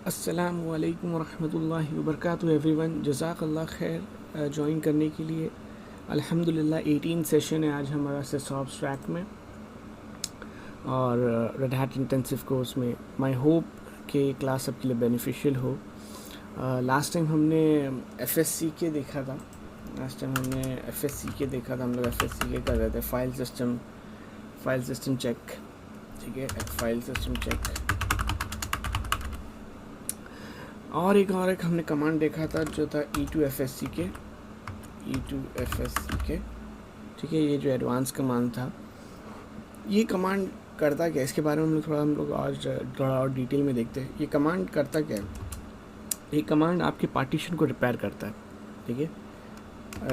अस्सलामु अलैकुम वरहमतुल्लाहि वबरकातुहू एवरीवन। जज़ाकल्लाह खैर ज्वाइन करने के लिए। अल्हम्दुलिल्लाह 18 सेशन है आज हमारा सिसऑप्स ट्रैक में और रेड हैट इंटेंसिव कोर्स में। माय होप कि क्लास सबके लिए बेनिफिशियल हो। लास्ट टाइम हमने एफएससी के देखा था। हम लोग एफएससी के कर रहे थे, फाइल सिस्टम चेक। ठीक है, फाइल सिस्टम चेक। और एक हमने कमांड देखा था जो था E2FSC के। ठीक है, ये जो एडवांस कमांड था, ये कमांड करता क्या है इसके बारे में हम लोग आज थोड़ा और डिटेल में देखते हैं। ये कमांड करता क्या है? ये कमांड आपके पार्टीशन को रिपेयर करता है। ठीक है,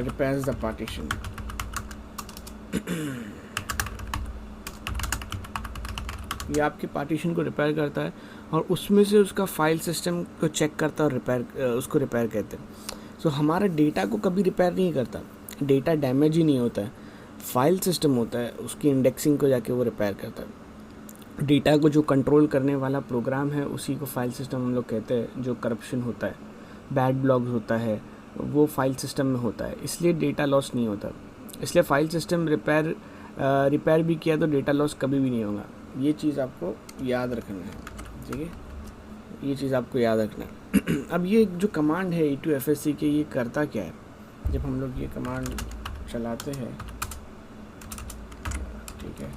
रिपेयर्स द पार्टीशन। ये आपके पार्टीशन को रिपेयर करता है और उसमें से उसका फाइल सिस्टम को चेक करता है और उसको रिपेयर कहते हैं। सो हमारा डेटा को कभी रिपेयर नहीं करता, डेटा डैमेज ही नहीं होता है। फाइल सिस्टम होता है, उसकी इंडेक्सिंग को जाके वो रिपेयर करता है। डेटा को जो कंट्रोल करने वाला प्रोग्राम है उसी को फाइल सिस्टम हम लोग कहते हैं। जो करप्शन होता है, बैड ब्लॉग्स होता है, वो फाइल सिस्टम में होता है, इसलिए डेटा लॉस नहीं होता। इसलिए फाइल सिस्टम रिपेयर भी किया तो डेटा लॉस कभी भी नहीं होगा। ये चीज़ आपको याद रखना है। ठीक है, ये चीज़ आपको याद रखना है। अब ये जो कमांड है E2FSC के, ये करता क्या है? जब हम लोग ये कमांड चलाते हैं, ठीक है,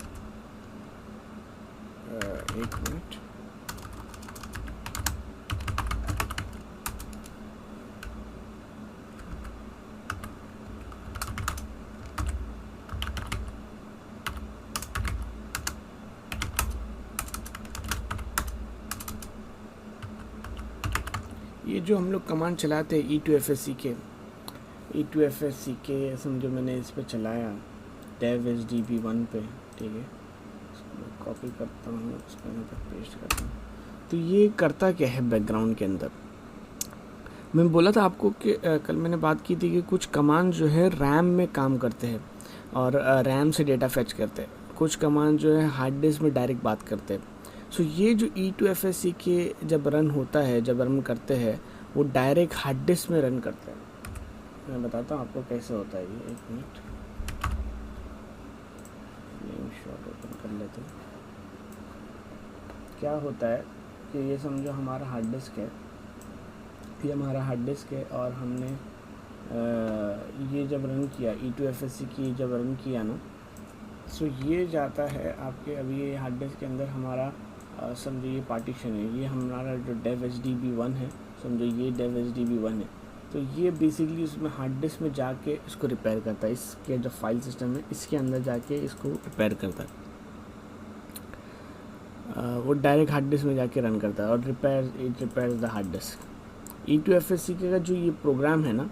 एक मिनट, ये जो हम लोग कमांड चलाते हैं E2FSC के समझो मैंने इस पे चलाया dev HDB1 पे। ठीक है, कॉपी करता हूँ, उसको यहाँ पर पेस्ट करता हूँ। तो ये करता क्या है बैकग्राउंड के अंदर? मैं बोला था आपको कि कल मैंने बात की थी कि कुछ कमांड जो है रैम में काम करते हैं और रैम से डेटा फेच करते हैं। कुछ कमांड जो है हार्ड डिस्क में डायरेक्ट बात करते हैं। सो ये जो E2FSC के जब रन करते हैं, वो डायरेक्ट हार्ड डिस्क में रन करते हैं। मैं बताता हूँ आपको कैसे होता है ये। एक मिनट, शॉट ओपन कर लेते हैं। क्या होता है कि ये समझो हमारा हार्ड डिस्क है, ये हमारा हार्ड डिस्क है और हमने ये जब रन किया E2FSC की, जब रन किया ना, सो ये जाता है आपके, अभी ये हार्ड डिस्क के अंदर हमारा समझो ये पार्टीशन है, ये हमारा जो dev HDB1 है, समझो ये dev HDB1 है। तो ये बेसिकली उसमें हार्ड डिस्क में जाके इसको रिपेयर करता है। इसके जो फाइल सिस्टम है इसके अंदर जाके इसको रिपेयर करता है। वो डायरेक्ट हार्ड डिस्क में जाके रन करता है और repair the hard disk. E2FSC का जो ये प्रोग्राम है ना,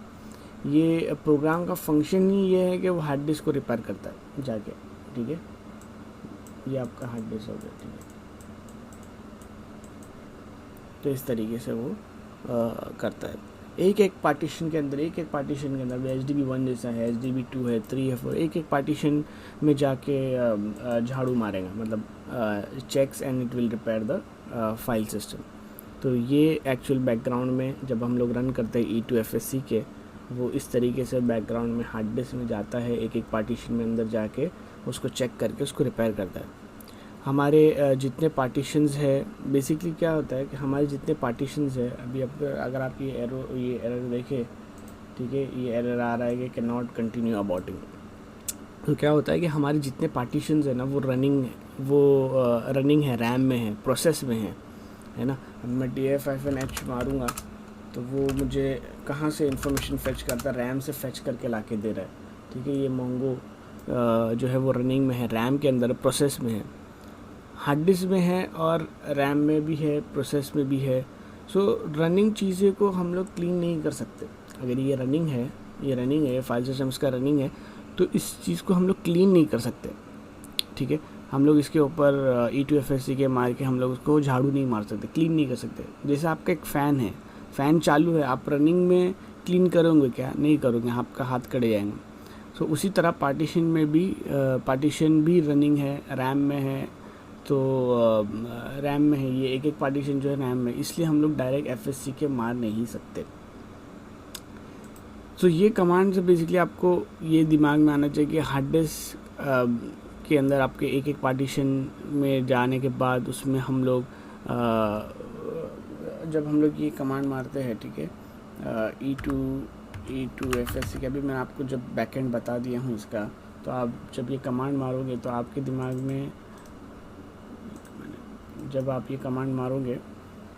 ये प्रोग्राम का फंक्शन ही ये है कि वो हार्ड डिस्क को रिपेयर करता है जाके। ठीक है, ये आपका हार्ड डिस्क हो गया। ठीक है, तो इस तरीके से वो करता है। एक पार्टीशन के अंदर HDB1 जैसा है, HDB2 है, 3 है, 4, एक पार्टीशन में जाके झाड़ू मारेगा, मतलब checks and it will repair the file system. तो ये एक्चुअल बैकग्राउंड में जब हम लोग रन करते हैं E2FSC के, वो इस तरीके से बैकग्राउंड में हार्ड डिस्क में जाता है, एक पार्टीशन में अंदर जाके उसको चेक करके उसको रिपेयर करता है। हमारे जितने पार्टीशंस है, बेसिकली क्या होता है कि हमारे जितने पार्टीशंस है, अभी अगर आप ये एरर देखें, ठीक है, ये एरर आ रहा है कि कैन नॉट कंटिन्यू अबॉटिंग। तो क्या होता है कि हमारे जितने पार्टीशंस है ना, वो रनिंग है, रैम में है, प्रोसेस में है ना। अब मैं df-h मारूंगा तो वो मुझे कहाँ से इंफॉर्मेशन फेच करता है? रैम से फेच करके ला के दे रहा है। ठीक है, ये मोंगो जो है वो रनिंग में है, रैम के अंदर प्रोसेस में है, हार्ड डिस्क में है और रैम में भी है, प्रोसेस में भी है। सो रनिंग चीज़ें को हम लोग क्लीन नहीं कर सकते। अगर ये रनिंग है, फाइल सिस्टम इसका रनिंग है, तो इस चीज़ को हम लोग क्लीन नहीं कर सकते। ठीक है, हम लोग इसके ऊपर E2FSC के मार के हम लोग उसको झाड़ू नहीं मार सकते, क्लीन नहीं कर सकते। जैसे आपका एक फ़ैन है, फ़ैन चालू है, आप रनिंग में क्लीन करोगे क्या? नहीं करोगे, आपका हाथ कट जाएंगे। सो उसी तरह पार्टीशन भी रनिंग है, रैम में है, तो रैम में है, ये एक एक पार्टीशन जो है रैम में, इसलिए हम लोग डायरेक्ट एफएससी के मार नहीं सकते। तो ये कमांड से बेसिकली आपको ये दिमाग में आना चाहिए कि हार्ड डिस्क के अंदर आपके एक एक पार्टीशन में जाने के बाद उसमें हम लोग जब हम लोग ये कमांड मारते हैं, ठीक है, E2 FSC का भी मैं आपको जब बैकएंड बता दिया हूँ इसका, तो आप जब ये कमांड मारोगे तो आपके दिमाग में, जब आप ये कमांड मारोगे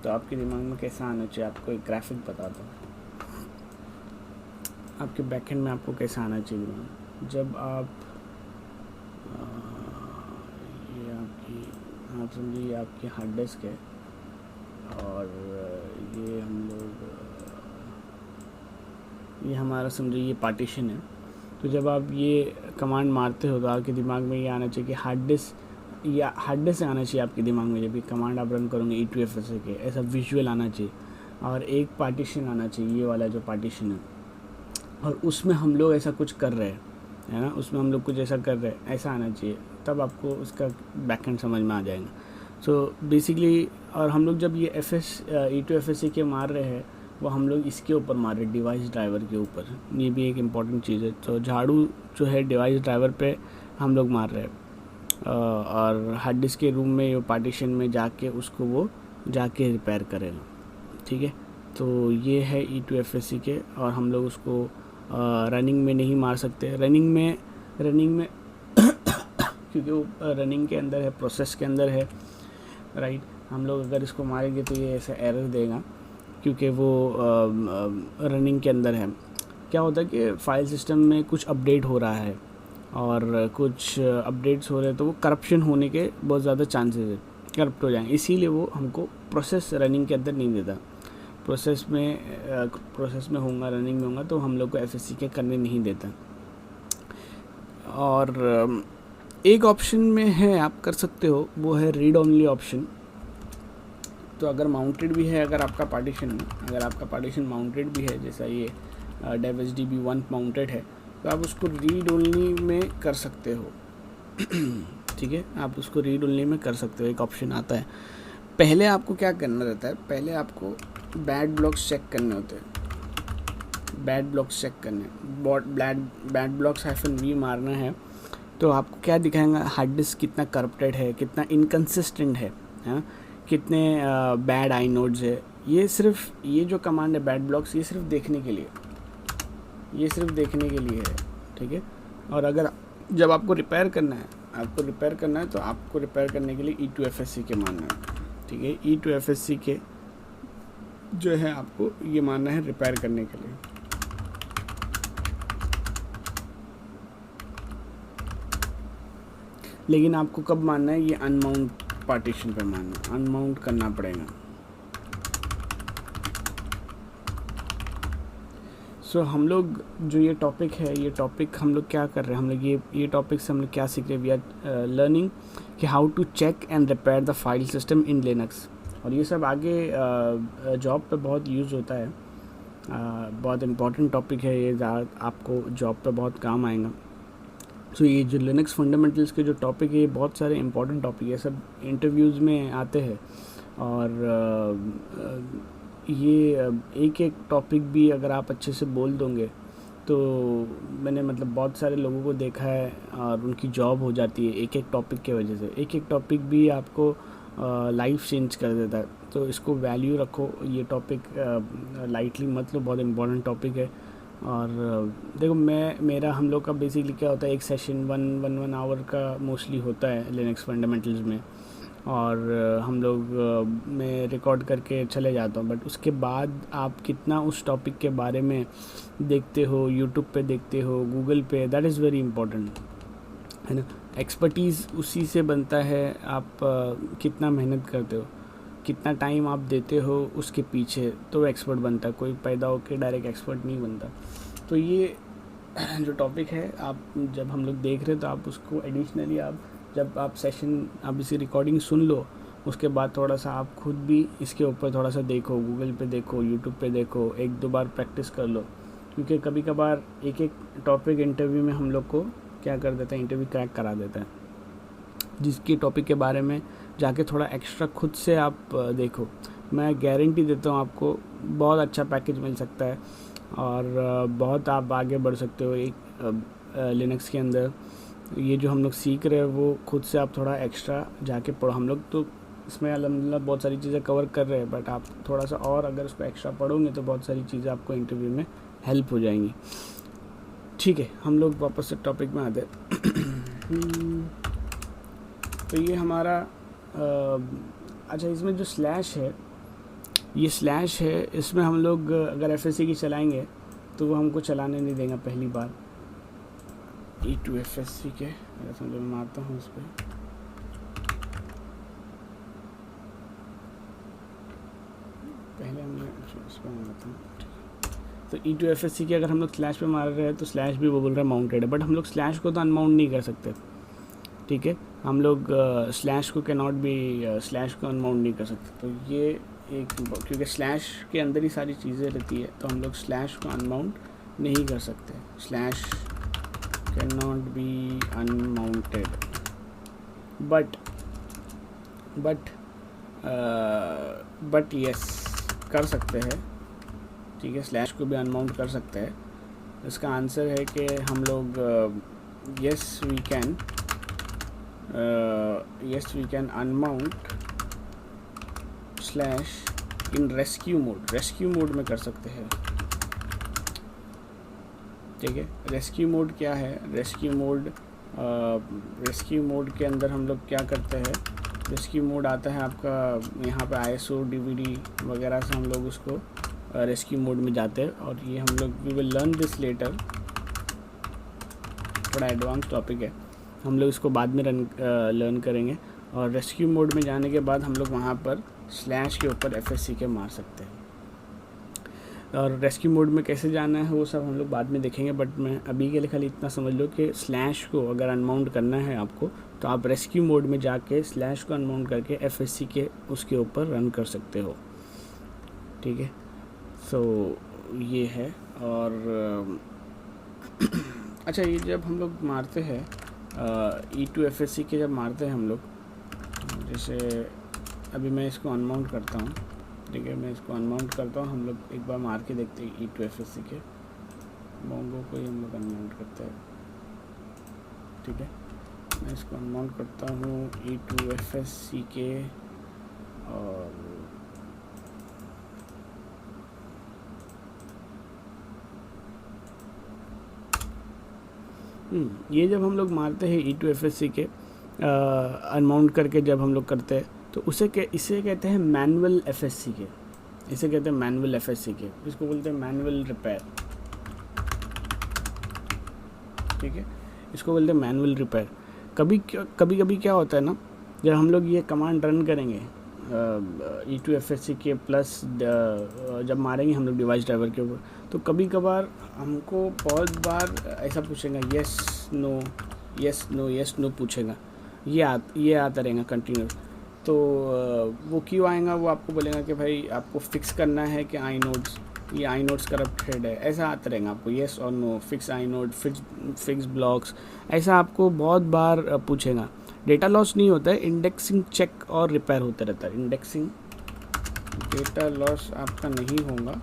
तो आपके दिमाग में कैसा आना चाहिए, आपको एक ग्राफिक बताता हूँ आपके बैकएंड में आपको कैसा आना चाहिए दिमाग। जब आप ये आपकी, आप समझिए आपकी हार्ड डिस्क है और ये हम लोग, ये हमारा समझिए ये पार्टीशन है। तो जब आप ये कमांड मारते हो तो आपके दिमाग में ये आना चाहिए कि हार्ड डिस्क, या हार्ड डिस्क से आना चाहिए आपके दिमाग में, जब ये कमांड आप रन करोगे E2 FSC के, ऐसा विजुअल आना चाहिए और एक पार्टीशन आना चाहिए, ये वाला जो पार्टीशन है, और उसमें हम लोग ऐसा कुछ कर रहे हैं, है ना, उसमें हम लोग कुछ ऐसा कर रहे हैं, ऐसा आना चाहिए, तब आपको उसका बैकएंड समझ में आ जाएगा। सो बेसिकली, और हम लोग जब ये E2 FSC के मार रहे हैं, वो हम लोग इसके ऊपर मार रहे हैं, डिवाइस ड्राइवर के ऊपर। ये भी एक इम्पॉर्टेंट चीज़ है। तो झाड़ू जो है डिवाइस ड्राइवर पे हम लोग मार रहे हैं और हार्ड डिस्क के रूम में, पार्टीशन में जाके उसको वो जाके रिपेयर करेगा, ठीक है। तो ये है E2 FSC के, और हम लोग उसको रनिंग में नहीं मार सकते। रनिंग में क्योंकि वो रनिंग के अंदर है, प्रोसेस के अंदर है, राइट। हम लोग अगर इसको मारेंगे तो ये ऐसा एरर देगा, क्योंकि वो रनिंग के अंदर है। क्या होता है कि फाइल सिस्टम में कुछ अपडेट हो रहा है और कुछ अपडेट्स हो रहे हैं, तो वो करप्शन होने के बहुत ज़्यादा चांसेस है, करप्ट हो जाएंगे, इसीलिए वो हमको प्रोसेस रनिंग के अंदर नहीं देता। प्रोसेस में होगा, रनिंग में होगा, तो हम लोग को FSC के करने नहीं देता। और एक ऑप्शन में है, आप कर सकते हो, वो है रीड ओनली ऑप्शन। तो अगर माउंटेड भी है, अगर आपका पार्टीशन माउंटेड भी है, जैसा ये dev HDB1 माउंटेड है, तो आप उसको रीड ओनली में कर सकते हो, ठीक है, आप उसको रीड ओनली में कर सकते हो, एक ऑप्शन आता है। पहले आपको क्या करना रहता है, पहले आपको बैड ब्लॉक्स चेक करने होते हैं, बैड ब्लॉक्स -v मारना है। तो आपको क्या दिखाएगा, हार्ड डिस्क कितना करप्टेड है, कितना इनकन्सिस्टेंट है, कितने बैड आई नोड्स है। ये जो कमांड है बैड ब्लॉक्स, ये सिर्फ देखने के लिए है, ठीक है। और अगर जब आपको रिपेयर करना है तो आपको रिपेयर करने के लिए E2 FSC के मानना है, ठीक है। E2 FSC के जो है आपको ये मानना है रिपेयर करने के लिए। लेकिन आपको कब मानना है, ये अनमाउंट पार्टीशन पे मानना, अनमाउंट करना पड़ेगा। सो हम लोग जो ये टॉपिक है, ये टॉपिक हम लोग क्या कर रहे हैं, हम लोग ये टॉपिक से हम लोग क्या सीख रहे हैं, वी आर लर्निंग कि how to check and repair the file system in Linux. और ये सब आगे जॉब पे बहुत यूज़ होता है, बहुत इम्पॉर्टेंट टॉपिक है ये, आपको जॉब पे बहुत काम आएगा। सो ये जो लिनक्स फंडामेंटल्स के जो टॉपिक है, ये बहुत सारे इम्पॉर्टेंट टॉपिक है, सब इंटरव्यूज़ में आते हैं। और ये एक एक टॉपिक भी अगर आप अच्छे से बोल दोगे, तो मैंने मतलब बहुत सारे लोगों को देखा है और उनकी जॉब हो जाती है एक एक टॉपिक के वजह से। एक एक टॉपिक भी आपको लाइफ चेंज कर देता है। तो इसको वैल्यू रखो, ये टॉपिक लाइटली मत लो, बहुत इम्पोर्टेंट टॉपिक है। और देखो मेरा हम लोग का बेसिकली क्या होता है, एक सेशन वन आवर का मोस्टली होता है लिनक्स फंडामेंटल्स में, और हम लोग मैं रिकॉर्ड करके चले जाता हूँ। बट उसके बाद आप कितना उस टॉपिक के बारे में देखते हो, यूट्यूब पे देखते हो, गूगल पे, दैट इज़ वेरी इंपॉर्टेंट, है ना। एक्सपर्टीज़ उसी से बनता है, आप कितना मेहनत करते हो, कितना टाइम आप देते हो उसके पीछे, तो एक्सपर्ट बनता है। कोई पैदा होकर डायरेक्ट एक्सपर्ट नहीं बनता। तो ये जो टॉपिक है, आप जब हम लोग देख रहे हैं, तो आप उसको एडिशनली जब आप इसी रिकॉर्डिंग सुन लो, उसके बाद थोड़ा सा आप खुद भी इसके ऊपर थोड़ा सा देखो, गूगल पे देखो, यूट्यूब पे देखो, एक दो बार प्रैक्टिस कर लो। क्योंकि कभी कभार एक एक टॉपिक इंटरव्यू में हम लोग को क्या कर देता है, इंटरव्यू क्रैक करा देता है। जिसके टॉपिक के बारे में जाके थोड़ा एक्स्ट्रा खुद से आप देखो। मैं गारंटी देता हूँ आपको बहुत अच्छा पैकेज मिल सकता है और बहुत आप आगे बढ़ सकते हो एक लिनक्स के अंदर। ये जो हम लोग सीख रहे हैं वो खुद से आप थोड़ा एक्स्ट्रा जाके पढ़ो। हम लोग तो इसमें अल्हम्दुलिल्लाह बहुत सारी चीज़ें कवर कर रहे हैं, बट आप थोड़ा सा और अगर उसको एक्स्ट्रा पढ़ोगे तो बहुत सारी चीज़ें आपको इंटरव्यू में हेल्प हो जाएंगी। ठीक है, हम लोग वापस से टॉपिक में आते हैं। तो ये हमारा अच्छा, इसमें जो स्लैश है, ये स्लैश है, इसमें हम लोग अगर FSC की चलाएंगे तो वो हमको चलाने नहीं देगा पहली बार। E2 FSC के अगर समझ में आता हूँ उस पर, पहले हमने इस पर मारता हूँ। तो E2 FSC के अगर हम लोग स्लैश पे मार रहे हैं तो स्लैश भी वो बोल रहा है माउंटेड है, बट हम लोग स्लैश को तो अनमाउंट नहीं कर सकते। ठीक है, हम लोग स्लैश को कैनॉट भी स्लैश को अनमाउंट नहीं कर सकते। तो ये एक, क्योंकि स्लैश के अंदर ही सारी चीज़ें रहती है तो हम लोग स्लैश को अनमाउंट नहीं कर सकते। Slash can not be अनमाउंटेड, but yes कर सकते हैं। ठीक है, स्लैश को भी अनमाउंट कर सकते हैं। इसका आंसर है कि हम लोग yes we can unmount slash in rescue mode में कर सकते हैं। ठीक है, रेस्क्यू मोड क्या है? रेस्क्यू मोड के अंदर हम लोग क्या करते हैं, रेस्क्यू मोड आता है आपका यहाँ पे ISO DVD वगैरह से हम लोग उसको रेस्क्यू मोड में जाते हैं। और ये हम लोग we will learn this later, थोड़ा एडवांस टॉपिक है, हम लोग इसको बाद में लर्न करेंगे। और रेस्क्यू मोड में जाने के बाद हम लोग वहाँ पर स्लैश के ऊपर FSC के मार सकते हैं। और रेस्क्यू मोड में कैसे जाना है वो सब हम लोग बाद में देखेंगे, बट मैं अभी के लिए खाली इतना समझ लो कि स्लैश को अगर अनमाउंट करना है आपको तो आप रेस्क्यू मोड में जाके स्लैश को अनमाउंट करके FSC के उसके ऊपर रन कर सकते हो। ठीक है, सो ये है। और अच्छा, ये जब हम लोग मारते हैं E2 FSC के जब मारते हैं हम लोग, जैसे अभी मैं इसको अनमाउंट करता हूँ। ठीक है, मैं इसको अनमाउंट करता हूँ, हम लोग एक बार मार के देखते हैं E2 FSC के। मोंगो को ही हम लोग अनमाउंट करते हैं। ठीक है, मैं इसको अनमाउंट करता हूँ E2 FSC के। और ये जब हम लोग मारते हैं E2 FSC के अनमाउंट करके जब हम लोग करते हैं तो इसे कहते हैं मैनुअल FSC के। इसे कहते हैं मैनुअल FSC के, इसको बोलते हैं मैनुअल रिपेयर। ठीक है, इसको बोलते हैं मैनुअल रिपेयर। कभी क्या होता है ना, जब हम लोग ये कमांड रन करेंगे E2 FSC के प्लस जब मारेंगे हम लोग डिवाइस ड्राइवर के ऊपर, तो कभी कभार हमको बहुत बार ऐसा पूछेगा यस नो पूछेगा। ये आता रहेगा कंटिन्यूस। तो वो क्यों आएगा, वो आपको बोलेगा कि भाई आपको फिक्स करना है कि ये आईनोड्स करप्टेड है, ऐसा आता रहेगा आपको। येस और no, fix inode, fix blocks, ऐसा आपको बहुत बार पूछेगा। डेटा लॉस नहीं होता है, इंडेक्सिंग चेक और रिपेयर होता रहता है। इंडेक्सिंग डेटा लॉस आपका नहीं होगा,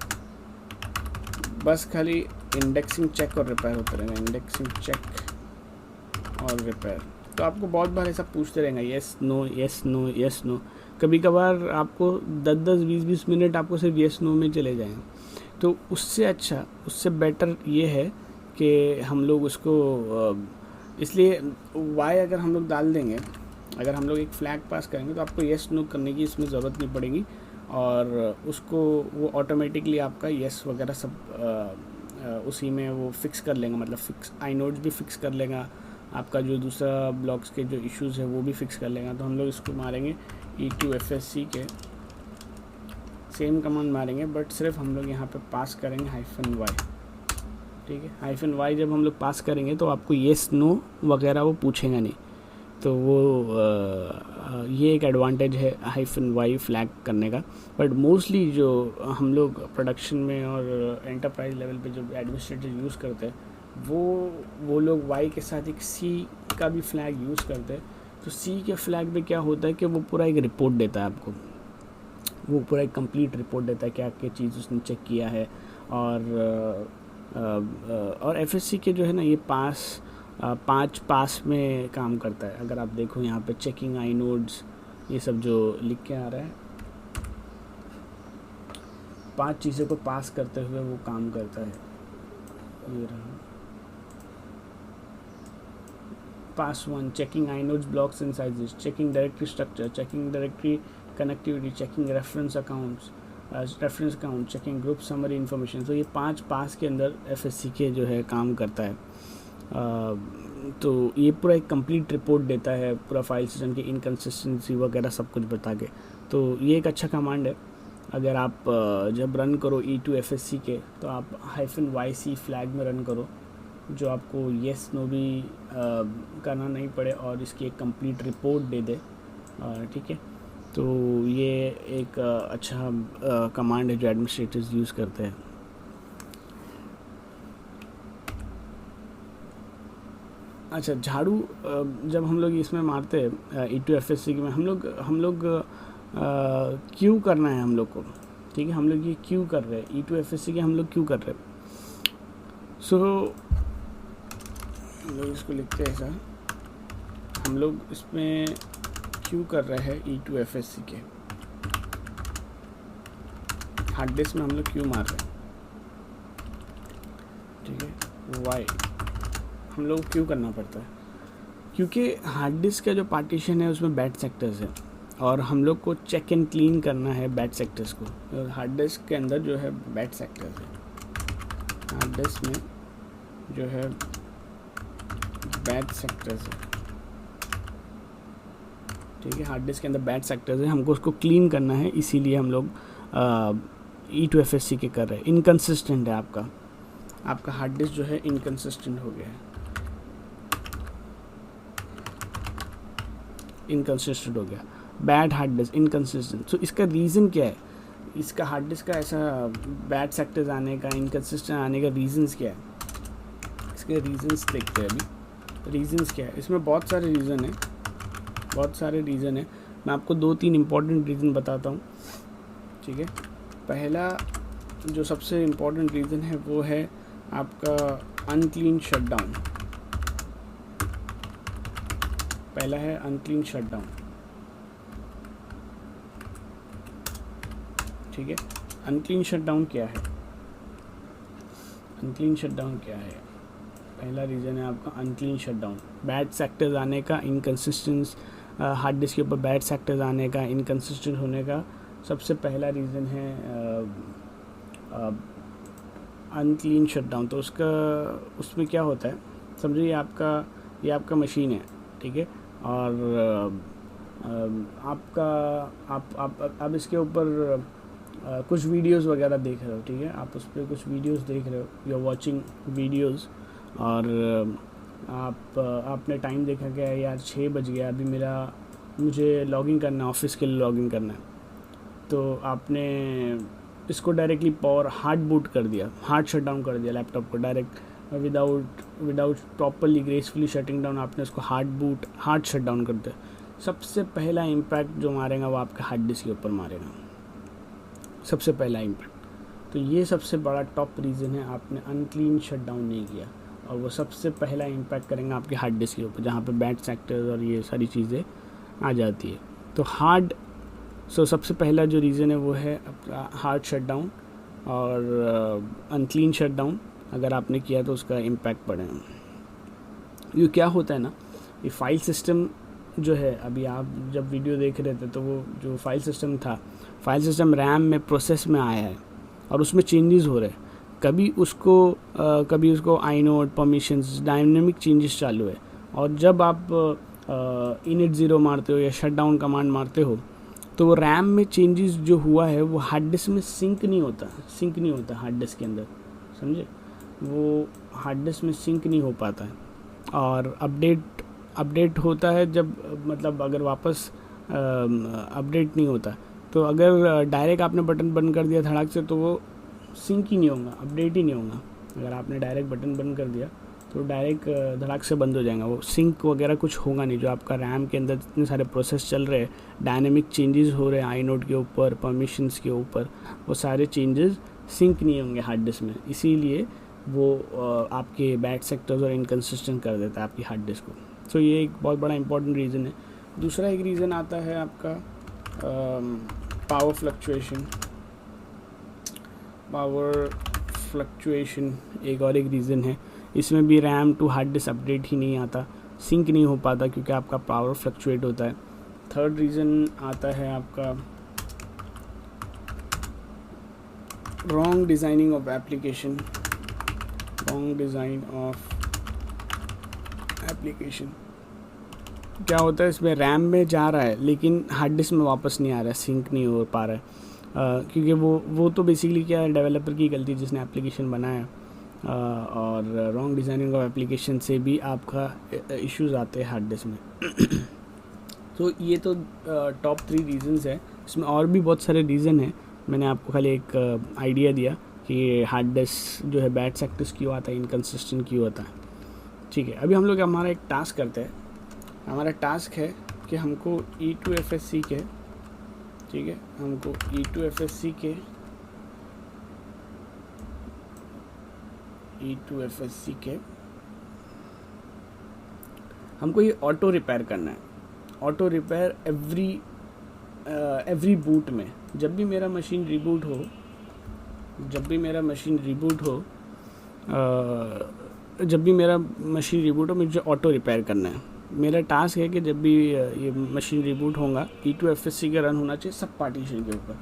बस खाली इंडेक्सिंग चेक और रिपेयर होता रहेगा। इंडेक्सिंग चेक और रिपेयर, तो आपको बहुत बार ऐसा पूछते रहेंगे यस नो। कभी कभार आपको 10-20 मिनट आपको सिर्फ यस नो में चले जाएंगे। तो उससे बेटर ये है कि हम लोग उसको इसलिए वाई अगर हम लोग डाल देंगे, अगर हम लोग एक फ्लैग पास करेंगे तो आपको यस नो करने की इसमें ज़रूरत नहीं पड़ेगी, और उसको वो ऑटोमेटिकली आपका यस वगैरह सब उसी में वो फिक्स कर लेगा। मतलब फिक्स आईनोड्स भी फिक्स कर लेगा, आपका जो दूसरा ब्लॉक्स के जो इश्यूज़ है वो भी फिक्स कर लेगा। तो हम लोग इसको मारेंगे E2 FSC के, सेम कमांड मारेंगे, बट सिर्फ हम लोग यहाँ पे पास करेंगे -y। ठीक है, -y जब हम लोग पास करेंगे तो आपको येस नो वगैरह वो पूछेगा नहीं। तो वो ये एक एडवांटेज है -y फ्लैग करने का। बट मोस्टली जो हम लोग प्रोडक्शन में और एंटरप्राइज लेवल पे जो एडमिनिस्ट्रेटर यूज़ करते हैं वो लोग y के साथ एक C का भी फ्लैग यूज़ करते हैं। तो सी के फ्लैग में क्या होता है कि वो पूरा एक रिपोर्ट देता है आपको, वो पूरा एक कंप्लीट रिपोर्ट देता है क्या क्या चीज़ उसने चेक किया है। और एफएससी के जो है ना ये पांच पास में काम करता है। अगर आप देखो यहाँ पे चेकिंग आई नोड्स ये सब जो लिख के आ रहा है, 5 चीज़ों को पास करते हुए वो काम करता है। ये रहा पास 1, checking inodes blocks and sizes, checking directory structure, checking directory connectivity, checking reference accounts, checking group summary information। तो ये 5 पास के अंदर एफएससी के जो है काम करता है। तो ये पूरा एक कंप्लीट रिपोर्ट देता है, पूरा फाइल सिस्टम की इनकन्सिस्टेंसी वगैरह सब कुछ बता के। तो ये एक अच्छा कमांड है। अगर आप जब रन करो E2FSC के तो आप -YC फ्लैग में रन करो, जो आपको येस नो भी करना नहीं पड़े और इसकी एक कंप्लीट रिपोर्ट दे दे। ठीक है, तो ये एक अच्छा कमांड है जो एडमिनिस्ट्रेटर्स यूज़ करते हैं। अच्छा, झाड़ू जब हम लोग इसमें मारते हैं E2FSC में, हम लोग क्यों करना है हम लोग को, ठीक है, हम लोग ये क्यों कर रहे हैं E2FSC के, हम लोग क्यों कर रहे हैं। सो हम लोग इसको लिखते हैं ऐसा, हम लोग इसमें क्यों कर रहे हैं E2FSC के, हार्ड डिस्क में हम लोग क्यों मार रहे हैं, ठीक है, वाई हम लोग क्यों करना पड़ता है, क्योंकि हार्ड डिस्क का जो पार्टीशन है उसमें बैड सेक्टर्स है और हम लोग को चेक एंड क्लीन करना है बैड सेक्टर्स को। हार्ड डिस्क के अंदर जो है बैड सेक्टर्स है, हार्ड डिस्क में जो है बैड सेक्टर्स है, ठीक है, हार्ड डिस्क के अंदर बैड सेक्टर्स है, हमको उसको क्लीन करना है, इसीलिए हम लोग E2FSC के कर रहे हैं। इनकन्सिस्टेंट है आपका हार्ड डिस्क जो है इनकन्सिस्टेंट हो गया है, इनकन्सिस्टेंट हो गया, बैड हार्ड डिस्क इनकन्सिस्टेंट। सो इसका रीज़न क्या है, इसका हार्ड डिस्क का ऐसा बैड सेक्टर्स आने का, इनकन्सिस्टेंट आने का रीजंस क्या है, इसके रीजंस देखते हैं अभी। रीजंस क्या है, इसमें बहुत सारे रीज़न है, मैं आपको 2-3 इम्पॉर्टेंट रीज़न बताता हूँ, ठीक है। पहला जो सबसे इम्पॉर्टेंट रीज़न है वो है आपका अनक्लीन शटडाउन। पहला है अनक्लीन शटडाउन, ठीक है। अनक्लीन शटडाउन क्या है, अनक्लीन शटडाउन क्या है, पहला रीज़न है आपका अनक्लीन शटडाउन, बैड सेक्टर्स आने का, इनकन्सिस्टेंस हार्ड डिस्क के ऊपर बैड सेक्टर्स आने का, इनकन्सिस्टेंट होने का सबसे पहला रीज़न है अनक्लीन शटडाउन। तो उसमें क्या होता है, समझिए ये आपका मशीन है, ठीक है, और आप इसके ऊपर कुछ वीडियोस वगैरह देख रहे हो, ठीक है, आप उस पर कुछ वीडियोस देख रहे हो, यू आर वाचिंग वीडियोस, और आपने टाइम देखा कि यार 6 बज गया, अभी मुझे लॉगिन करना है, ऑफिस के लिए लॉगिन करना है, तो आपने इसको डायरेक्टली पावर हार्ड बूट कर दिया, हार्ड शट डाउन कर दिया लैपटॉप को, direct without properly gracefully shutting down, आपने उसको हार्ड शट डाउन कर दिया। सबसे पहला इम्पैक्ट जो मारेगा वो आपके हार्ड डिस्क के ऊपर मारेगा, सबसे पहला इम्पैक्ट। तो ये सबसे बड़ा टॉप रीज़न है आपने अनक्लीन शट डाउन नहीं किया, और वो सबसे पहला इम्पैक्ट करेंगे आपके हार्ड डिस्क के ऊपर, जहाँ पे बैड सेक्टर्स और ये सारी चीज़ें आ जाती है। तो सबसे पहला जो रीज़न है वो है आपका हार्ड शट डाउन और अनक्लीन शट डाउन अगर आपने किया तो उसका इम्पैक्ट पड़ेगा। ये क्या होता है ना, ये फाइल सिस्टम जो है, अभी आप जब वीडियो देख रहे थे तो वो जो फाइल सिस्टम था, फाइल सिस्टम रैम में प्रोसेस में आया है और उसमें चेंजेस हो रहे हैं, कभी उसको आइनोड परमिशंस डायनेमिक चेंजेस चालू है, और जब आप init 0 मारते हो या शट डाउन कमांड मारते हो तो वो रैम में चेंजेस जो हुआ है वो हार्ड डिस्क में सिंक नहीं होता हार्ड डिस्क के अंदर, समझे, वो हार्ड डिस्क में सिंक नहीं हो पाता है, और अपडेट होता है जब, मतलब अगर वापस अपडेट नहीं होता, तो अगर डायरेक्ट आपने बटन बंद कर दिया धड़ाक से तो वो सिंक ही नहीं होगा, अपडेट ही नहीं होगा। अगर आपने डायरेक्ट बटन बंद कर दिया तो डायरेक्ट धड़ाक से बंद हो जाएगा, वो सिंक वगैरह कुछ होगा नहीं। जो आपका रैम के अंदर इतने सारे प्रोसेस चल रहे हैं, डायनेमिक चेंजेस हो रहे हैं आई नोड के ऊपर, परमिशंस के ऊपर, वो सारे चेंजेस सिंक नहीं होंगे हार्ड डिस्क में, इसीलिए वो आपके बैड सेक्टर्स और इनकन्सिस्टेंट कर देता है आपकी हार्ड डिस्क को। सो ये एक बहुत बड़ा इंपॉर्टेंट रीज़न है। दूसरा एक रीज़न आता है आपका पावर फ्लक्चुएशन एक और एक रीज़न है। इसमें भी RAM to hard disk update ही नहीं आता, सिंक नहीं हो पाता क्योंकि आपका पावर फ्लक्चुएट होता है। थर्ड रीज़न आता है आपका रॉन्ग डिज़ाइनिंग ऑफ एप्लीकेशन। क्या होता है, इसमें रैम में जा रहा है लेकिन हार्ड डिस्क में वापस नहीं आ रहा है, सिंक नहीं हो पा रहा है, क्योंकि वो तो बेसिकली क्या है, डेवलपर की गलती जिसने एप्लीकेशन बनाया। और रॉन्ग डिज़ाइनिंग ऑफ एप्लीकेशन से भी आपका इश्यूज़ आते हैं हार्ड डिस्क में। तो ये तो टॉप 3 रीज़न्स है। इसमें और भी बहुत सारे रीज़न हैं, मैंने आपको खाली एक आइडिया दिया कि हार्ड डिस्क जो है बैड सेक्टर्स क्यों आता है, इनकन्सिस्टेंट क्यों होता है। ठीक है, अभी हम लोग हमारा एक टास्क करते हैं। हमारा टास्क है कि हमको E2FSC के, ठीक है, हमको E2FSC के हमको ये ऑटो रिपेयर करना है। ऑटो रिपेयर एवरी बूट में, जब भी मेरा मशीन रिबूट हो मुझे ऑटो रिपेयर करना है। मेरा टास्क है कि जब भी ये मशीन रिबूट होगा, E2FSC का रन होना चाहिए सब पार्टीशन के ऊपर,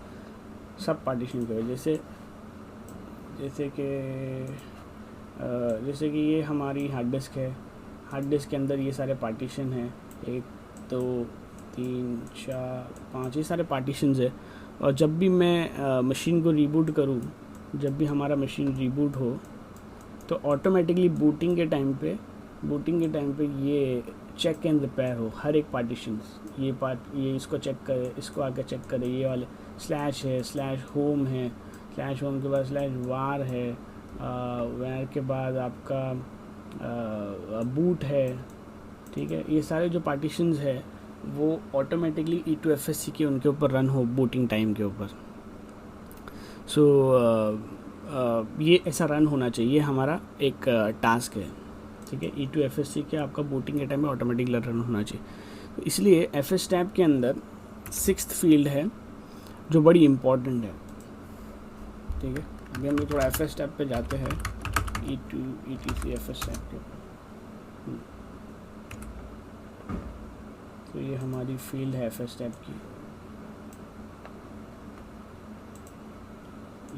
जैसे कि ये हमारी हार्ड डिस्क है। हार्ड डिस्क के अंदर ये सारे पार्टीशन हैं, 1 2 3 4 5, ये सारे पार्टीशंस है। और जब भी मैं मशीन को रिबूट करूँ, जब भी हमारा मशीन रिबूट हो, तो ऑटोमेटिकली बूटिंग के टाइम पे ये चेक एंड रिपेयर हो हर एक पार्टीशन। ये इसको चेक करे, इसको आके चेक करे, ये वाले स्लैश है, स्लैश होम है, स्लैश होम के बाद स्लैश वार है, वार के बाद आपका बूट है। ठीक है, ये सारे जो पार्टीशंस है वो ऑटोमेटिकली E2FSC के उनके ऊपर रन हो बूटिंग टाइम के ऊपर। सो ये ऐसा रन होना चाहिए, हमारा एक टास्क है। ठीक है, E2FSC के आपका बूटिंग के टाइम में ऑटोमेटिकली रन होना चाहिए। तो इसलिए FS टैब के अंदर 6th फील्ड है जो बड़ी इम्पॉर्टेंट है। ठीक है, अभी हम लोग थोड़ा FS टैब पे जाते हैं, ETC FS टैब के ऊपर। तो ये हमारी फील्ड है FS टैब की।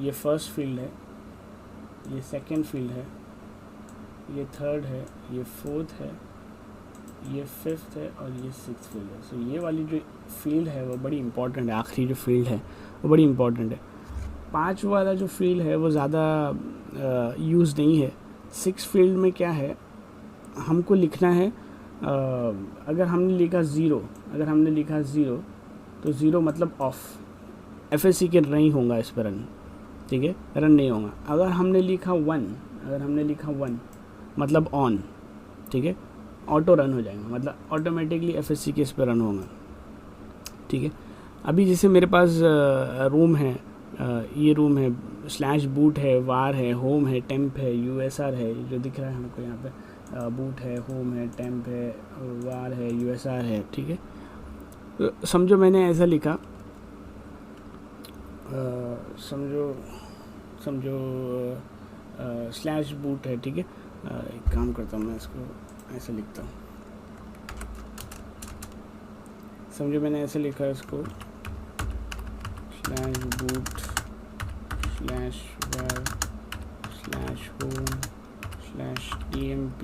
ये फर्स्ट फील्ड है, ये सेकंड फील्ड है, ये थर्ड है, ये फोर्थ है, ये फिफ्थ है और ये 6th फील्ड है। सो ये वाली जो फील्ड है वो बड़ी इंपॉर्टेंट है, आखिरी जो फील्ड है वो बड़ी इंपॉर्टेंट है। 5 वाला जो फील्ड है वो ज़्यादा यूज़ नहीं है। 6 फील्ड में क्या है, हमको लिखना है, अगर हमने लिखा ज़ीरो, तो ज़ीरो मतलब ऑफ, FSC के नहीं होगा इस पर रन। ठीक है, रन नहीं होगा। अगर हमने लिखा 1 मतलब ऑन, ठीक है, ऑटो रन हो जाएगा, मतलब ऑटोमेटिकली FSC के इस पर रन होगा। ठीक है, अभी जैसे मेरे पास रूम है, ये रूम है, स्लैश बूट है, वार है, होम है, टेम्प है, USR है, जो दिख रहा है हमको यहाँ पे, बूट है, होम है, टेम्प है, वार है, USR है। ठीक है, तो समझो मैंने ऐसा लिखा, समझो स्लैश बूट है। ठीक है, एक काम करता हूँ, मैं इसको ऐसे लिखता हूँ। समझो मैंने ऐसे लिखा है इसको, slash boot slash var slash home slash TMP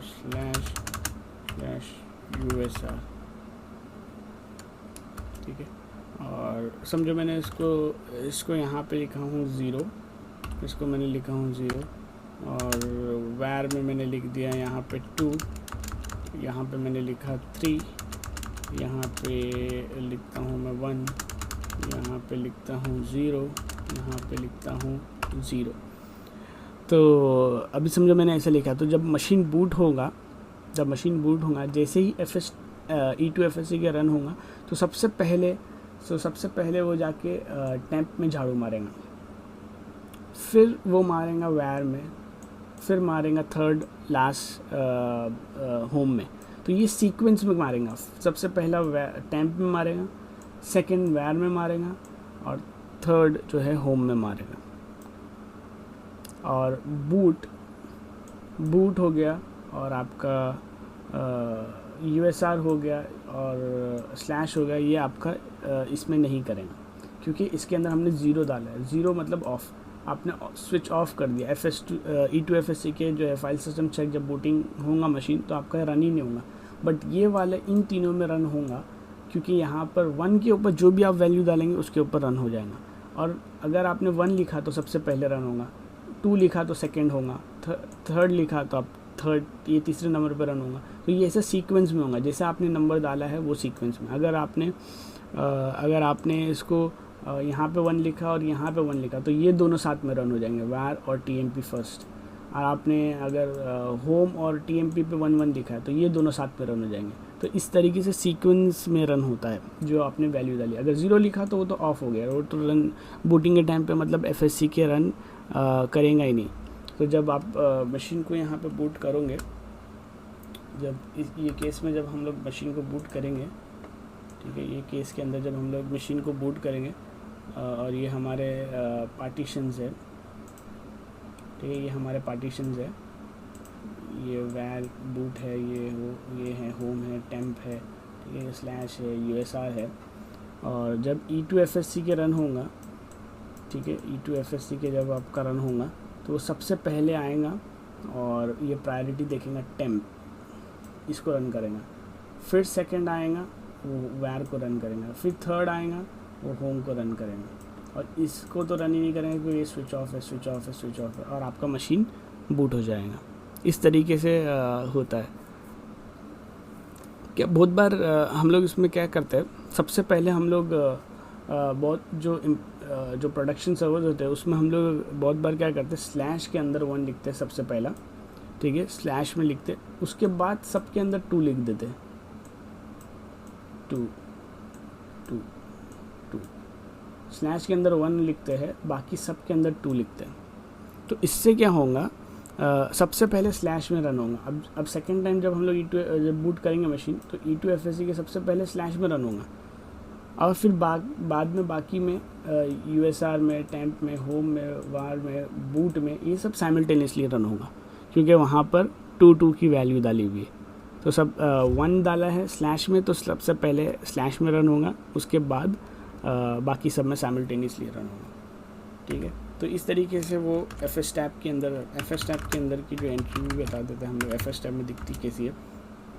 slash USR। ठीक है, और समझो मैंने इसको यहाँ पे लिखा हूँ 0, इसको मैंने लिखा हूँ 0, और वार में मैंने लिख दिया यहाँ पे 2, यहाँ पे मैंने लिखा 3, यहाँ पे लिखता हूँ मैं 1, यहाँ पे लिखता हूँ 0, यहाँ पे लिखता हूँ 0। तो अभी समझो मैंने ऐसे लिखा, तो जब मशीन बूट होगा जैसे ही E2FSC के रन होगा तो सबसे पहले वो जाके टेम्प में झाड़ू मारेगा, फिर वो मारेगा वायर में, फिर मारेगा थर्ड लास्ट होम में। तो ये सीक्वेंस में मारेगा, सबसे पहला टेम्प में मारेगा, सेकंड वायर में मारेगा और थर्ड जो है होम में मारेगा। और बूट हो गया और आपका USR हो गया और स्लैश हो गया, ये आपका इसमें नहीं करेंगे क्योंकि इसके अंदर हमने ज़ीरो डाला है। ज़ीरो मतलब ऑफ, आपने स्विच ऑफ कर दिया। E2FSC के जो है फाइल सिस्टम चेक जब बूटिंग होगा मशीन तो आपका रन ही नहीं होगा, बट ये वाले इन तीनों में रन होगा क्योंकि यहाँ पर 1 के ऊपर जो भी आप वैल्यू डालेंगे उसके ऊपर रन हो जाएगा। और अगर आपने 1 लिखा तो सबसे पहले रन होगा, 2 लिखा तो सेकंड होगा, थर्ड लिखा तो आप थर्ड, ये तीसरे नंबर पर रन होगा। तो ये ऐसे सीक्वेंस में होगा, जैसे आपने नंबर डाला है वो सीक्वेंस में। अगर आपने इसको यहाँ पे 1 लिखा और यहाँ पे 1 लिखा तो ये दोनों साथ में रन हो जाएंगे, वायर और TMP फर्स्ट। और आपने अगर होम और TMP पे 1 लिखा है तो ये दोनों साथ में रन हो जाएंगे। तो इस तरीके से सीक्वेंस में रन होता है जो आपने वैल्यू डाली। अगर 0 लिखा तो वो तो ऑफ हो गया, वो तो रन बूटिंग के टाइम पे मतलब FSC के रन करेंगे ही नहीं। तो जब आप मशीन को यहाँ पे बूट करोगे, जब ये केस में जब हम लोग मशीन को बूट करेंगे, ठीक है, ये केस के अंदर जब हम लोग मशीन को बूट करेंगे और ये हमारे पार्टीशंस है, ठीक है, ये हमारे पार्टीशंस है, ये वैर बूट है, ये है होम है, टेम्प है, ठीक है, स्लैश है, USR है। और जब E2FSC के रन होगा, ठीक है, E2FSC के जब आपका रन होगा तो वो सबसे पहले आएगा और ये प्रायोरिटी देखेगा टेम्प, इसको रन करेगा। फिर सेकंड आएगा वो वायर को रन करेगा, फिर थर्ड आएगा वो होम को रन करेगा। और इसको तो रन ही नहीं करेंगे क्योंकि ये स्विच ऑफ है और आपका मशीन बूट हो जाएगा। इस तरीके से होता है। क्या बहुत बार हम लोग इसमें क्या करते हैं, सबसे पहले हम लोग बहुत जो प्रोडक्शन सर्वर्स होते हैं उसमें हम लोग बहुत बार क्या करते हैं, स्लैश के अंदर 1 लिखते हैं सबसे पहला, ठीक है, स्लैश में लिखते, उसके बाद सबके अंदर 2 लिख देते हैं, 2 स्लैश के अंदर 1 लिखते हैं, बाकी सब के अंदर 2 लिखते हैं। तो इससे क्या होगा, सबसे पहले स्लैश में रन होगा। अब सेकेंड टाइम जब हम लोग जब बूट करेंगे मशीन तो E2FSC के सबसे पहले स्लैश में रन होगा और फिर बाद में बाकी में USR में, टेम्प में, होम में, वार में, बूट में, ये सब साइमल्टेनियसली रन होगा क्योंकि वहाँ पर 2 की वैल्यू डाली हुई है। तो सब 1 डाला है स्लैश में तो सबसे पहले स्लैश में रन होगा, उसके बाद बाकी सब में साइमल्टेनियसली रन होगा, ठीक है। तो इस तरीके से वो FS टैब के अंदर की जो एंट्री भी बता देते हैं हम लोग। FS टैब में दिखती कैसी है,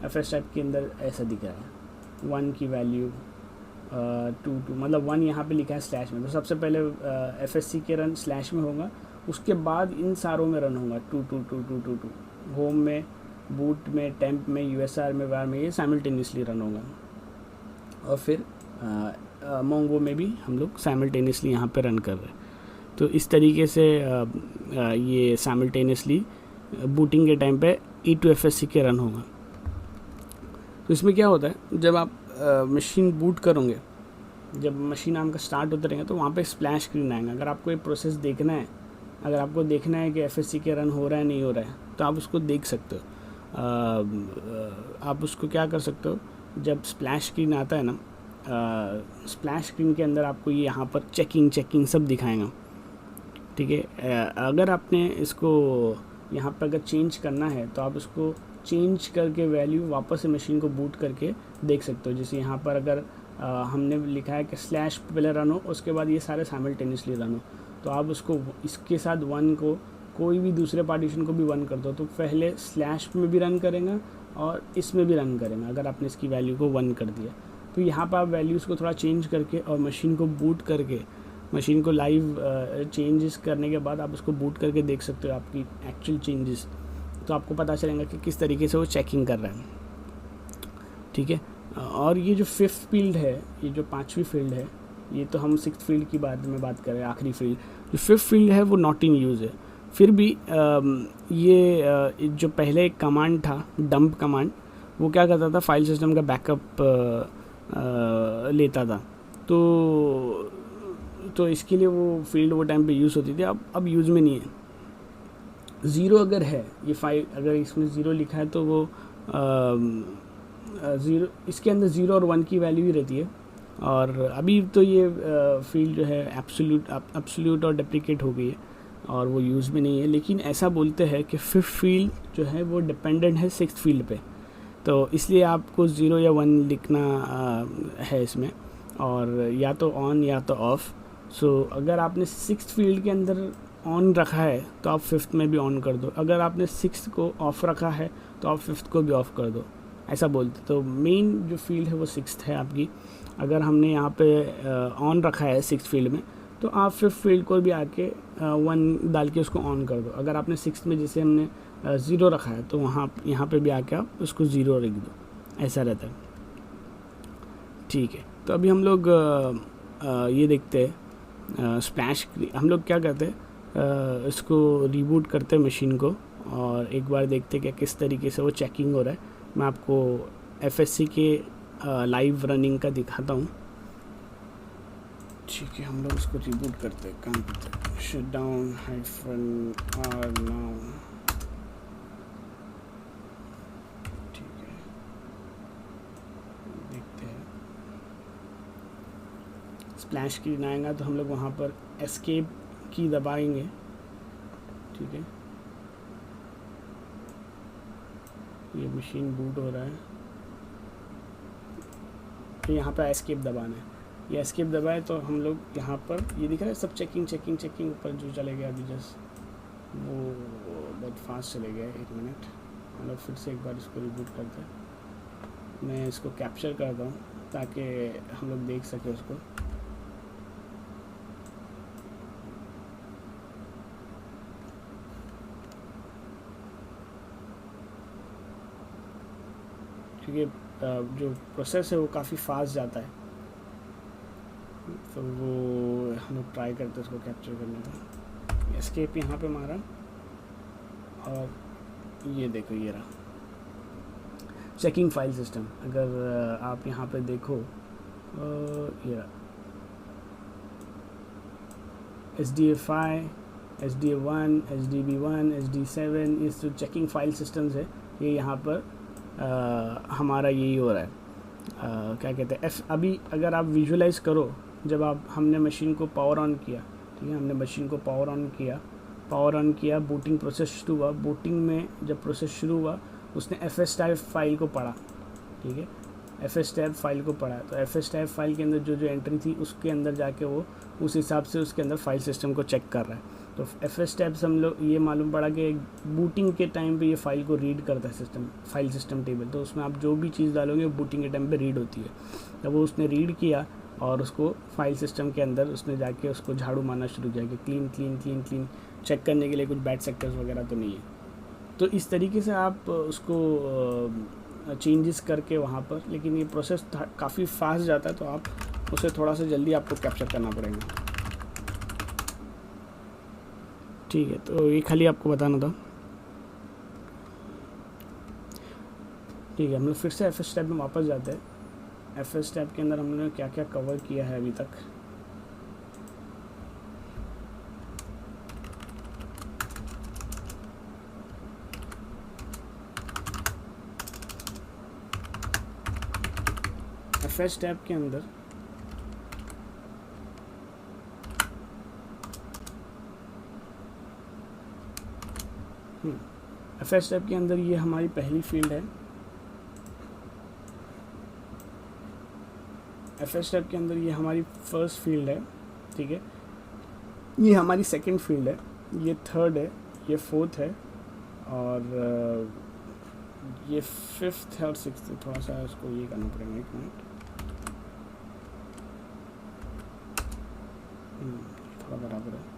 FS टैब के अंदर ऐसा दिख रहा है 1 की वैल्यू 2 मतलब 1 यहाँ पे लिखा है स्लैश में, तो सबसे पहले FSC के रन स्लैश में होगा, उसके बाद इन सारों में रन होगा 2 होम में, बूट में, टेम्प में, USR में, वार में, ये साइमल्टेनियसली रन होगा। और फिर मोंगो में भी हम लोग साइमल्टेनियसली यहाँ पे रन कर रहे हैं। तो इस तरीके से ये साइमल्टेनियसली बूटिंग के टाइम पे E2FSC के रन होगा। तो इसमें क्या होता है, जब आप मशीन बूट करोगे, जब मशीन आपका स्टार्ट होते रहेंगे तो वहाँ पे स्प्लैश स्क्रीन आएगा। अगर आपको ये प्रोसेस देखना है, अगर आपको देखना है कि FSC के रन हो रहा है नहीं हो रहा है, तो आप उसको देख सकते हो। आप उसको क्या कर सकते हो, जब स्प्लैश स्क्रीन आता है ना, स्प्लैश स्क्रीन के अंदर आपको ये यहाँ पर चेकिंग सब दिखाएगा, ठीक है। अगर आपने इसको यहाँ पर अगर चेंज करना है तो आप उसको चेंज करके वैल्यू वापस से मशीन को बूट करके देख सकते हो। जैसे यहाँ पर अगर हमने लिखा है कि स्लैश पहले रन हो, उसके बाद ये सारे साइमल्टेनियसली रन हो, तो आप उसको इसके साथ 1 को कोई भी दूसरे पार्टीशन को भी 1 कर दो तो पहले स्लैश में भी रन करेगा और इसमें भी रन करेगा अगर आपने इसकी वैल्यू को 1 कर दिया। तो यहाँ पर आप वैल्यूज़ को थोड़ा चेंज करके और मशीन को बूट करके, मशीन को लाइव चेंजेस करने के बाद आप उसको बूट करके देख सकते हो आपकी एक्चुअल चेंजेस, तो आपको पता चलेगा कि किस तरीके से वो चेकिंग कर रहा है, ठीक है। और ये जो 5th फील्ड है, ये जो 5वीं फील्ड है, ये तो हम 6th फील्ड की बात में बात कर रहे हैं, आखिरी फील्ड। जो 5th फील्ड है वो नॉट इन यूज़ है। फिर भी ये जो पहले एक कमांड था डंप कमांड, वो क्या करता था, फाइल सिस्टम का बैकअप लेता था। तो इसके लिए वो फील्ड वो टाइम पे यूज़ होती थी, अब यूज़ में नहीं है। ज़ीरो अगर है, ये फाइल अगर इसमें ज़ीरो लिखा है तो वो ज़ीरो, इसके अंदर ज़ीरो और वन की वैल्यू ही रहती है। और अभी तो ये फील्ड जो है एब्सोल्यूट और डेप्रिकेट हो गई है और वो यूज़ में नहीं है। लेकिन ऐसा बोलते हैं कि फिफ्थ फील्ड जो है वो डिपेंडेंट है सिक्स्थ फील्ड पे, तो इसलिए आपको ज़ीरो या वन लिखना है इसमें, और या तो ऑन या तो ऑफ़। सो अगर आपने सिक्स्थ फील्ड के अंदर ऑन रखा है तो आप फिफ्थ में भी ऑन कर दो, अगर आपने सिक्स्थ को ऑफ़ रखा है तो आप फिफ्थ को भी ऑफ़ कर दो, ऐसा बोलते। तो मेन जो फील्ड है वो सिक्स्थ है आपकी। अगर हमने यहाँ पे ऑन रखा है सिक्स्थ फील्ड में, तो आप फिफ्थ फील्ड को भी आके वन डाल के उसको ऑन कर दो। अगर आपने सिक्स्थ में जैसे हमने ज़ीरो रखा है तो वहाँ यहाँ पे भी आके आप उसको ज़ीरो रख दो, ऐसा रहता है। ठीक है, तो अभी हम लोग ये देखते हैं स्प्लैश। हम लोग क्या करते हैं, इसको रीबूट करते हैं मशीन को, और एक बार देखते हैं कि किस तरीके से वो चेकिंग हो रहा है। मैं आपको FSC के लाइव रनिंग का दिखाता हूँ। ठीक है, हम लोग इसको रिबूट करते हैं, काम करते हैं। Shut down -r now. ठीक है, देखते हैं। स्प्लैश स्क्रीन आएगा तो हम लोग वहाँ पर एस्केप की दबाएंगे। ठीक है, ये मशीन बूट हो रहा है, तो यहाँ पर एस्केप दबाना है। ये एस्केप दबाए तो हम लोग यहाँ पर ये दिख रहा है सब चेकिंग चेकिंग चेकिंग ऊपर जो चले गया अभी जस्ट, वो बहुत फास्ट चले गया। 1 मिनट, हम लोग फिर से एक बार इसको रिबूट करते हैं। मैं इसको कैप्चर करता हूँ ताकि हम लोग देख सकें उसको। क्योंकि जो प्रोसेस है वो काफ़ी फास्ट जाता है, तो वो हम लोग ट्राई करते हैं उसको कैप्चर करने का। एस्केप यहाँ पे मारा, और ये देखो ये रहा चेकिंग फाइल सिस्टम। अगर आप यहाँ पे देखो, ये रहा SDA5, SDA1, SDB1, SD7, ये जो चेकिंग फाइल सिस्टम्स है, ये यहाँ पर हमारा यही हो रहा है। क्या कहते हैं, अभी अगर आप विजुलाइज करो, जब हमने मशीन को पावर ऑन किया, ठीक है, हमने मशीन को पावर ऑन किया, बूटिंग प्रोसेस शुरू हुआ। बूटिंग में जब प्रोसेस शुरू हुआ, उसने FS टाइप फाइल को पढ़ा। ठीक है, FS टाइप फाइल को पढ़ा, तो FS टाइप फाइल के अंदर जो एंट्री थी उसके अंदर जाके वो उस हिसाब से उसके अंदर फाइल सिस्टम को चेक कर रहा है। तो FS टाइप से हम लोग ये मालूम पड़ा कि बूटिंग के टाइम पे ये फाइल को रीड करता है सिस्टम, फाइल सिस्टम टेबल। तो उसमें आप जो भी चीज़ डालोगे वो बूटिंग के टाइम पे रीड होती है। तो वो उसने रीड किया और उसको फाइल सिस्टम के अंदर उसने जाके उसको झाड़ू मारना शुरू किया कि clean clean clean clean, check करने के लिए कुछ बैड सेक्टर्स वगैरह तो नहीं है। तो इस तरीके से आप उसको चेंजेस करके वहाँ पर, लेकिन ये प्रोसेस काफ़ी फास्ट जाता है, तो आप उसे थोड़ा सा जल्दी आपको कैप्चर करना पड़ेगा। ठीक है, तो ये खाली आपको बताना था। ठीक है, हम लोग फिर से FS टैब में वापस जाते हैं। FS टैब के अंदर हमने क्या क्या कवर किया है अभी तक। FS टैब के अंदर FS टैब के अंदर ये हमारी पहली फील्ड है। FS टैब के अंदर ये हमारी फर्स्ट फील्ड है। ठीक है, ये हमारी सेकंड फील्ड है, ये थर्ड है, ये फोर्थ है, और ये फिफ्थ है और सिक्स्थ है। थोड़ा सा इसको ये करना पड़ेगा, 1 मिनट, थोड़ा बराबर है।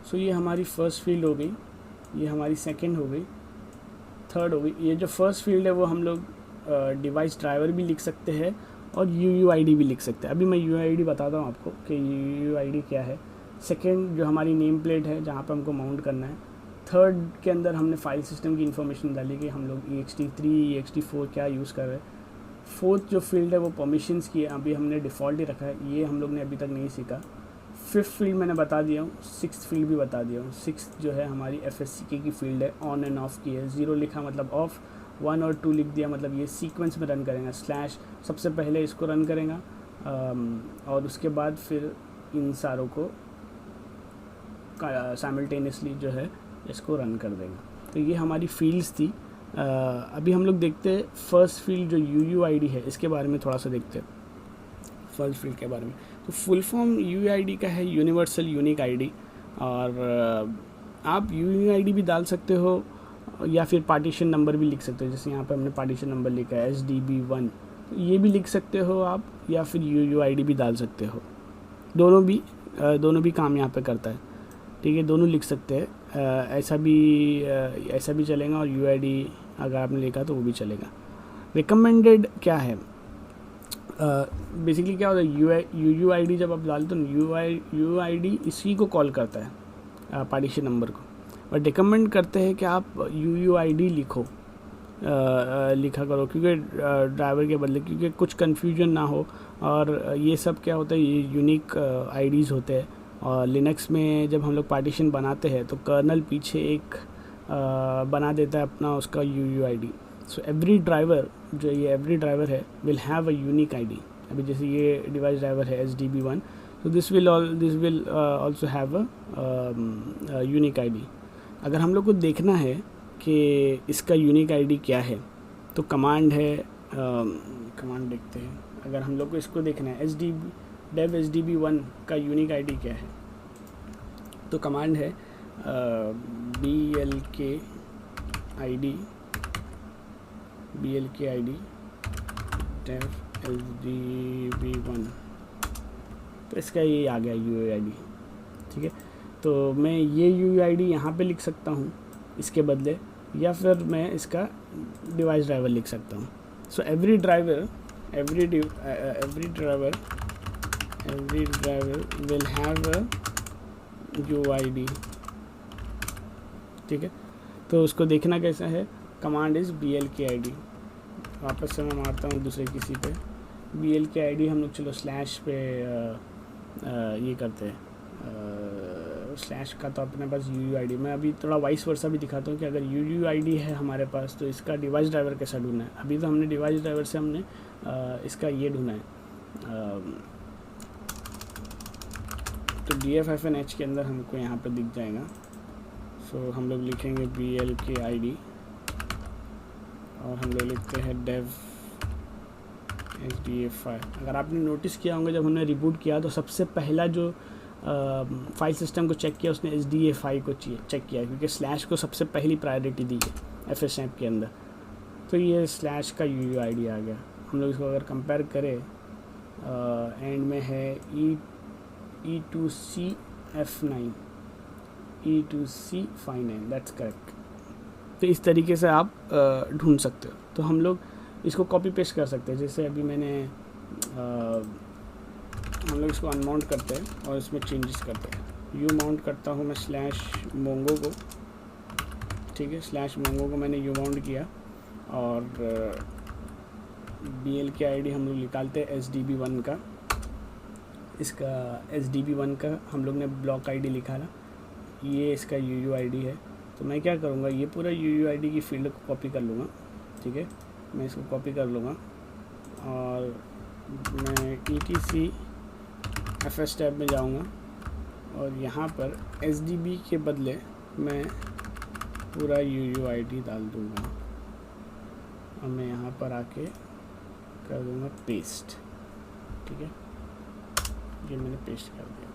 सो ये हमारी फर्स्ट फील्ड हो गई, ये हमारी सेकंड हो गई, थर्ड हो गई। ये जो फर्स्ट फील्ड है वो हम लोग डिवाइस ड्राइवर भी लिख सकते हैं और UUID भी लिख सकते हैं। अभी मैं UUID बताता हूँ आपको कि UUID क्या है। सेकेंड जो हमारी नेम प्लेट है जहाँ पे हमको माउंट करना है। थर्ड के अंदर हमने फाइल सिस्टम की इन्फॉर्मेशन डाली कि हम लोग ext3 ext4 क्या यूज़ कर रहे हैं। फोर्थ जो फील्ड है वो परमिशंस की है, अभी हमने डिफ़ॉल्ट ही रखा है, ये हम लोग ने अभी तक नहीं सीखा। फिफ्थ फील्ड मैंने बता दिया हूँ, सिक्स्थ फील्ड भी बता दिया हूँ। सिक्स्थ जो है हमारी FSCK की फील्ड है, ऑन एंड ऑफ की है। 0 लिखा मतलब ऑफ, 1 और 2 लिख दिया मतलब ये सीक्वेंस में रन करेंगे। स्लैश सबसे पहले इसको रन करेगा और उसके बाद फिर इन सारों को साइमल्टेनियसली जो है इसको रन कर देगा। तो ये हमारी फील्ड्स थी। अभी हम लोग देखते हैं फर्स्ट फील्ड जो UUID है इसके बारे में थोड़ा सा देखते हैं, फर्स्ट फील्ड के बारे में। तो फुल फॉर्म UUID का है यूनिवर्सल यूनिक आईडी, और आप UUID भी डाल सकते हो या फिर पार्टीशन नंबर भी लिख सकते हो। जैसे यहाँ पे हमने पार्टीशन नंबर लिखा है SDB1, तो ये भी लिख सकते हो आप, या फिर UUID भी डाल सकते हो। दोनों भी काम यहाँ पे करता है, ठीक है, दोनों लिख सकते हैं। ऐसा भी चलेगा, और UID अगर आपने लिखा तो वो भी चलेगा। रिकमेंडेड क्या है, बेसिकली क्या होता है, UUID जब आप डालते हो UUID इसी को कॉल करता है पार्टीशन नंबर को, और रिकमेंड करते हैं कि आप UUID लिखा करो, क्योंकि ड्राइवर के बदले, क्योंकि कुछ कन्फ्यूजन ना हो। और ये सब क्या होता है, ये यूनिक IDs होते हैं। और लिनक्स में जब हम लोग पार्टीशन बनाते हैं तो कर्नल पीछे एक बना देता है अपना उसका UUID। सो एवरी ड्राइवर है will have a unique ID। अभी जैसे ये डिवाइस ड्राइवर है SDB1, तो this will also have a unique ID। अगर हम लोग को देखना है कि इसका यूनिक ID क्या है, तो कमांड है, कमांड देखते हैं। अगर हम लोग को इसको देखना है dev SDB1 का यूनिक ID क्या है, तो कमांड है blk id dev SDB1, तो इसका ये आ गया UUID, ठीक है। तो मैं ये UUID यहाँ पे लिख सकता हूँ इसके बदले, या फिर मैं इसका डिवाइस ड्राइवर लिख सकता हूँ। So every driver will have a UUID, ठीक है। तो उसको देखना कैसा है, कमांड इज़ blk id। वापस से मैं मारता हूँ दूसरे किसी पे, blk id हम लोग चलो स्लैश पे ये करते हैं, स्लैश का तो अपने पास UUID। मैं अभी थोड़ा वाइस वर्सा भी दिखाता हूँ कि अगर UUID है हमारे पास तो इसका डिवाइस ड्राइवर कैसा ढूंढना है। अभी तो हमने डिवाइस ड्राइवर से हमने इसका ये ढूंढना है, तो df-h के अंदर हमको यहाँ पे दिख जाएगा। सो हम लोग लिखेंगे blk id, और हम लोग लिखते हैं dev SDA5। अगर आपने नोटिस किया होगा जब हमने रिबूट किया तो सबसे पहला जो फाइल सिस्टम को चेक किया उसने SDA5 को चेक किया, क्योंकि स्लैश को सबसे पहली प्रायोरिटी दी है FSAP के अंदर। तो ये स्लैश का UUID आ गया। हम लोग इसको अगर कंपेयर करें, एंड में है E2C F9, E2C F9, that's correct. तो इस तरीके से आप ढूंढ सकते हो। तो हम लोग इसको कॉपी पेस्ट कर सकते हैं। जैसे अभी मैंने हम लोग इसको अनमाउंट करते हैं और इसमें चेंजेस करते हैं। यू माउंट करता हूँ मैं /mongo को, ठीक है, /mongo को मैंने यू माउंट किया, और blk id हम लोग निकालते हैं SDB1 का। इसका SDB1 का हम लोग ने ब्लॉक ID लिखा ना, ये इसका UUID है। तो मैं क्या करूँगा, ये पूरा UUID की फील्ड को कॉपी कर लूँगा, ठीक है। मैं इसको कॉपी कर लूँगा और मैं etc FS टैब में जाऊँगा, और यहाँ पर SDB के बदले मैं पूरा UUID डाल दूँगा, और मैं यहाँ पर आके कर दूँगा पेस्ट, ठीक है। ये मैंने पेस्ट कर दिया।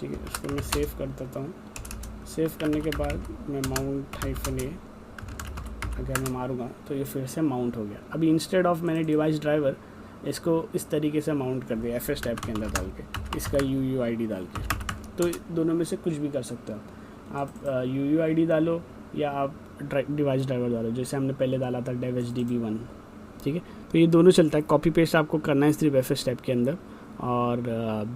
ठीक है, इसको मैं सेव कर देता हूँ। सेव करने के बाद मैं -a अगर मैं मारूंगा तो ये फिर से माउंट हो गया। अभी इंस्टेड ऑफ मैंने डिवाइस ड्राइवर इसको इस तरीके से माउंट कर दिया FS टैब के अंदर डाल के, इसका UUID डाल के। तो दोनों में से कुछ भी कर सकते हो आप UUID डालो या आप डिवाइस ड्राइवर डालो, जैसे हमने पहले डाला था dev HDB1, ठीक है। तो ये दोनों चलता है, कॉपी पेस्ट आपको करना है सिर्फ FS टैब के अंदर। और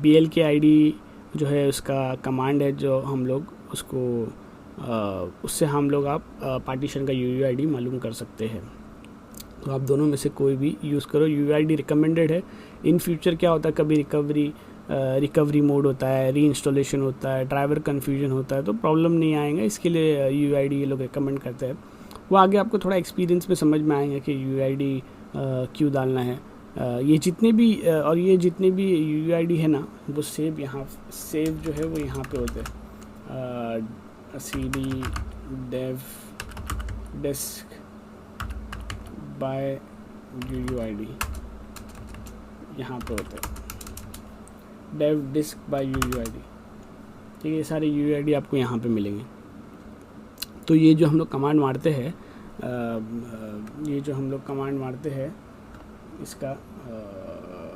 BLK ID जो है उसका कमांड है, जो हम लोग उसको उससे हम लोग आप पार्टीशन का UUID मालूम कर सकते हैं। तो आप दोनों में से कोई भी यूज़ करो, UUID रिकमेंडेड है। इन फ्यूचर क्या होता है, कभी रिकवरी मोड होता है, री इंस्टॉलेशन होता है, ड्राइवर कन्फ्यूजन होता है, तो प्रॉब्लम नहीं आएगा, इसके लिए UUID ये लोग रिकमेंड करते हैं। वो आगे आपको थोड़ा एक्सपीरियंस में समझ में आएंगे कि UUID क्यों डालना है। ये जितने भी UUID है ना, वो सेव जो है वो यहाँ पे होते हैं, CD dev disk by UUID, यहाँ पे होते हैं dev disk by UUID, ठीक है। ये सारे UUID आपको यहाँ पे मिलेंगे। तो ये जो हम लोग कमांड मारते हैं इसका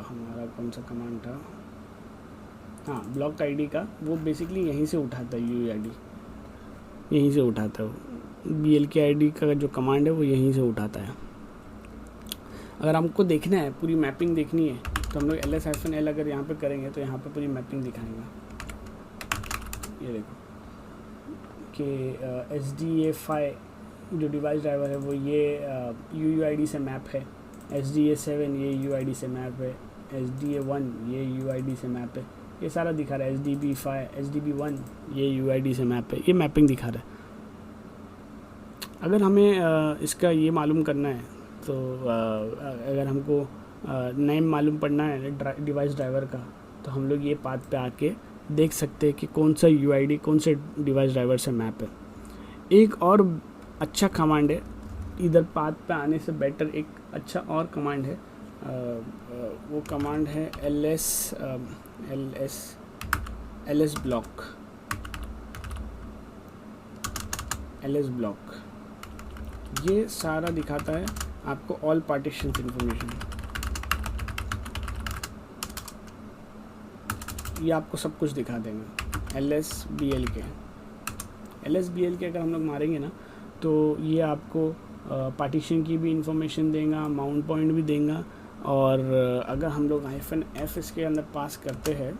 हमारा कौन सा कमांड था, हाँ ब्लॉक ID का, वो बेसिकली यहीं से उठाता है, UUID यहीं से उठाता है। BLK ID का जो कमांड है वो यहीं से उठाता है। अगर हमको देखना है, पूरी मैपिंग देखनी है, तो हम लोग ls-l अगर यहाँ पे करेंगे तो यहाँ पे पूरी मैपिंग दिखाएंगे। ये देखो कि SDA5 जो डिवाइस ड्राइवर है वो ये UUID से मैप है, SDA7 ये UUID से मैप है, SDA1 ये UUID से मैप है, ये सारा दिखा रहा है। SDB1 ये UUID से मैप है, ये मैपिंग दिखा रहा है। अगर हमें इसका ये मालूम करना है, तो अगर हमको नेम मालूम पड़ना है डिवाइस ड्राइवर का, तो हम लोग ये पाथ पे आके देख सकते हैं कि कौन सा UUID कौन से डिवाइस ड्राइवर से मैप है। एक और अच्छा कमांड है, इधर पाथ पे आने से बेटर एक अच्छा और कमांड है, वो कमांड है ls block। ये सारा दिखाता है आपको ऑल पार्टीशंस इंफॉर्मेशन, ये आपको सब कुछ दिखा देंगे। LSBLK अगर हम लोग मारेंगे ना, तो ये आपको पार्टीशन की भी इंफॉर्मेशन देगा, माउंट पॉइंट भी देगा। और अगर हम लोग -f इसके अंदर पास करते हैं,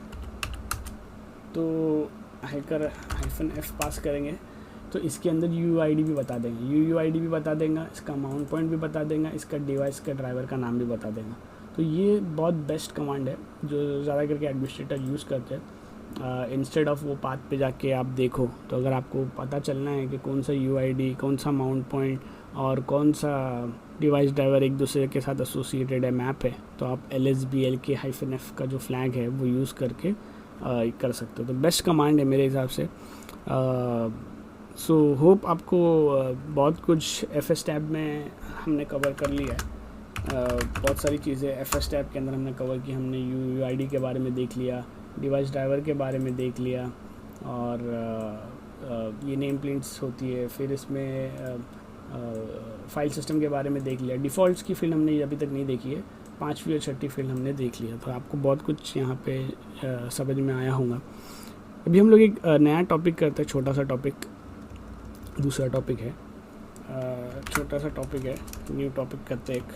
तो -f पास करेंगे तो इसके अंदर UUID भी बता देंगे, इसका माउंट पॉइंट भी बता देगा, इसका डिवाइस का ड्राइवर का नाम भी बता देगा। तो ये बहुत बेस्ट कमांड है जो ज़्यादा करके एडमिनिस्ट्रेटर यूज़ करते हैं। इंस्टेड ऑफ वो पाथ पे जाके आप देखो, तो अगर आपको पता चलना है कि कौन सा UUID, कौन सा माउंट पॉइंट और कौन सा डिवाइस ड्राइवर एक दूसरे के साथ एसोसिएटेड है, मैप है, तो आप LSBLK-F का जो फ्लैग है वो यूज़ करके कर सकते हो। तो बेस्ट कमांड है मेरे हिसाब से। सो होप आपको बहुत कुछ FS टैब में हमने कवर कर लिया है। बहुत सारी चीज़ें FS टैब के अंदर हमने कवर की। हमने UUID के बारे में देख लिया, डिवाइस ड्राइवर के बारे में देख लिया, और ये नेम प्लेट्स होती है, फिर इसमें फाइल सिस्टम के बारे में देख लिया। डिफ़ॉल्ट्स की फील्ड हमने अभी तक नहीं देखी है, 5वीं और 6ठी फील्ड हमने देख लिया। तो आपको बहुत कुछ यहाँ पे समझ में आया होगा। अभी हम लोग एक नया टॉपिक करते हैं, छोटा सा टॉपिक, दूसरा टॉपिक है, छोटा सा टॉपिक है, न्यू टॉपिक करते हैं एक,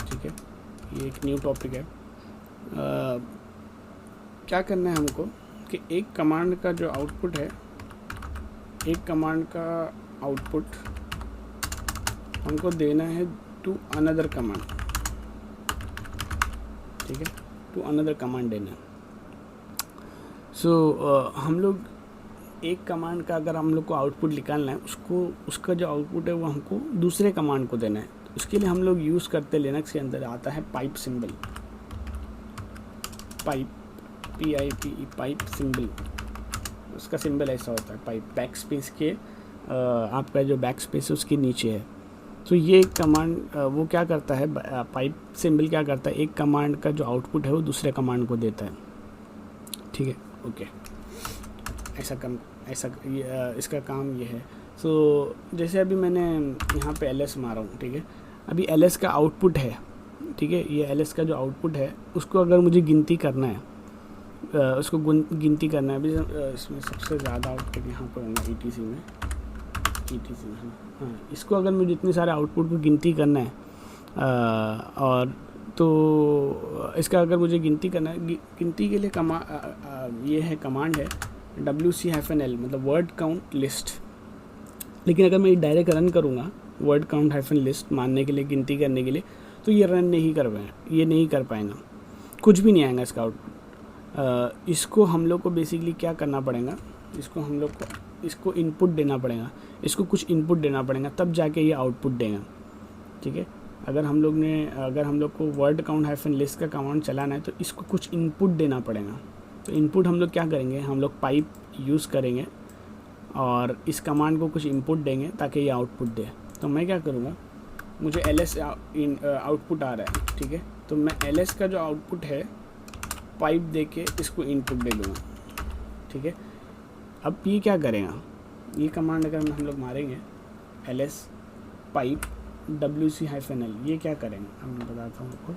ठीक है। ये एक न्यू टॉपिक है। क्या करना है हमको कि एक कमांड का जो आउटपुट है, एक कमांड का आउटपुट हमको देना है टू अनदर कमांड, ठीक है, टू अनदर कमांड देना है। सो हम लोग एक कमांड का अगर हम लोग को आउटपुट निकालना है, उसका जो आउटपुट है वो हमको दूसरे कमांड को देना है। उसके लिए हम लोग यूज़ करते हैं, लिनक्स के अंदर आता है pipe symbol, pipe PIPE, pipe symbol. उसका सिंबल ऐसा होता है, पाइप बैक स्पेस के आपका जो बैक स्पेस है उसके नीचे है। तो ये कमांड वो क्या करता है, पाइप सिंबल क्या करता है, एक कमांड का जो आउटपुट है वो दूसरे कमांड को देता है, ठीक है, ओके। इसका काम ये है। सो जैसे अभी मैंने यहाँ पे ls मारा हूँ, ठीक है, अभी एल एस का आउटपुट है, ठीक है, ये एल एस का जो आउटपुट है उसको अगर मुझे गिनती करना है, उसको गिनती करना है। अभी इसमें सबसे ज़्यादा आउटपुट यहाँ पर होगा ई टी सी में, हाँ, इसको अगर मुझे इतने सारे आउटपुट को गिनती करना है और तो इसका अगर मुझे गिनती करना है, गिनती के लिए ये है कमांड है WC-L, मतलब वर्ड काउंट लिस्ट। लेकिन अगर मैं डायरेक्ट रन करूँगा वर्ड काउंट हाइफन लिस्ट मानने के लिए, गिनती करने के लिए, तो ये रन नहीं कर पाएगा, कुछ भी नहीं आएगा इसका आउटपुट। इसको हम लोग को बेसिकली क्या करना पड़ेगा, इसको हम लोग को इसको इनपुट देना पड़ेगा, इसको कुछ इनपुट देना पड़ेगा, तब जाके ये आउटपुट देगा, ठीक है। अगर हम लोग को वर्ड काउंट हाइफन लिस्ट का कमांड चलाना है तो इसको कुछ इनपुट देना पड़ेगा। तो इनपुट हम लोग क्या करेंगे, हम लोग पाइप यूज़ करेंगे और इस कमांड को कुछ इनपुट देंगे ताकि ये आउटपुट दे। तो मैं क्या करूँगा, मुझे ls आउटपुट आ रहा है, ठीक है, तो मैं ls का जो आउटपुट है पाइप दे के इसको इनपुट दे दूँगा, ठीक है। अब ये क्या करेगा, ये कमांड अगर हम लोग मारेंगे ls पाइप WC-L, ये क्या करेंगे अब मैं बताता हूँ आपको।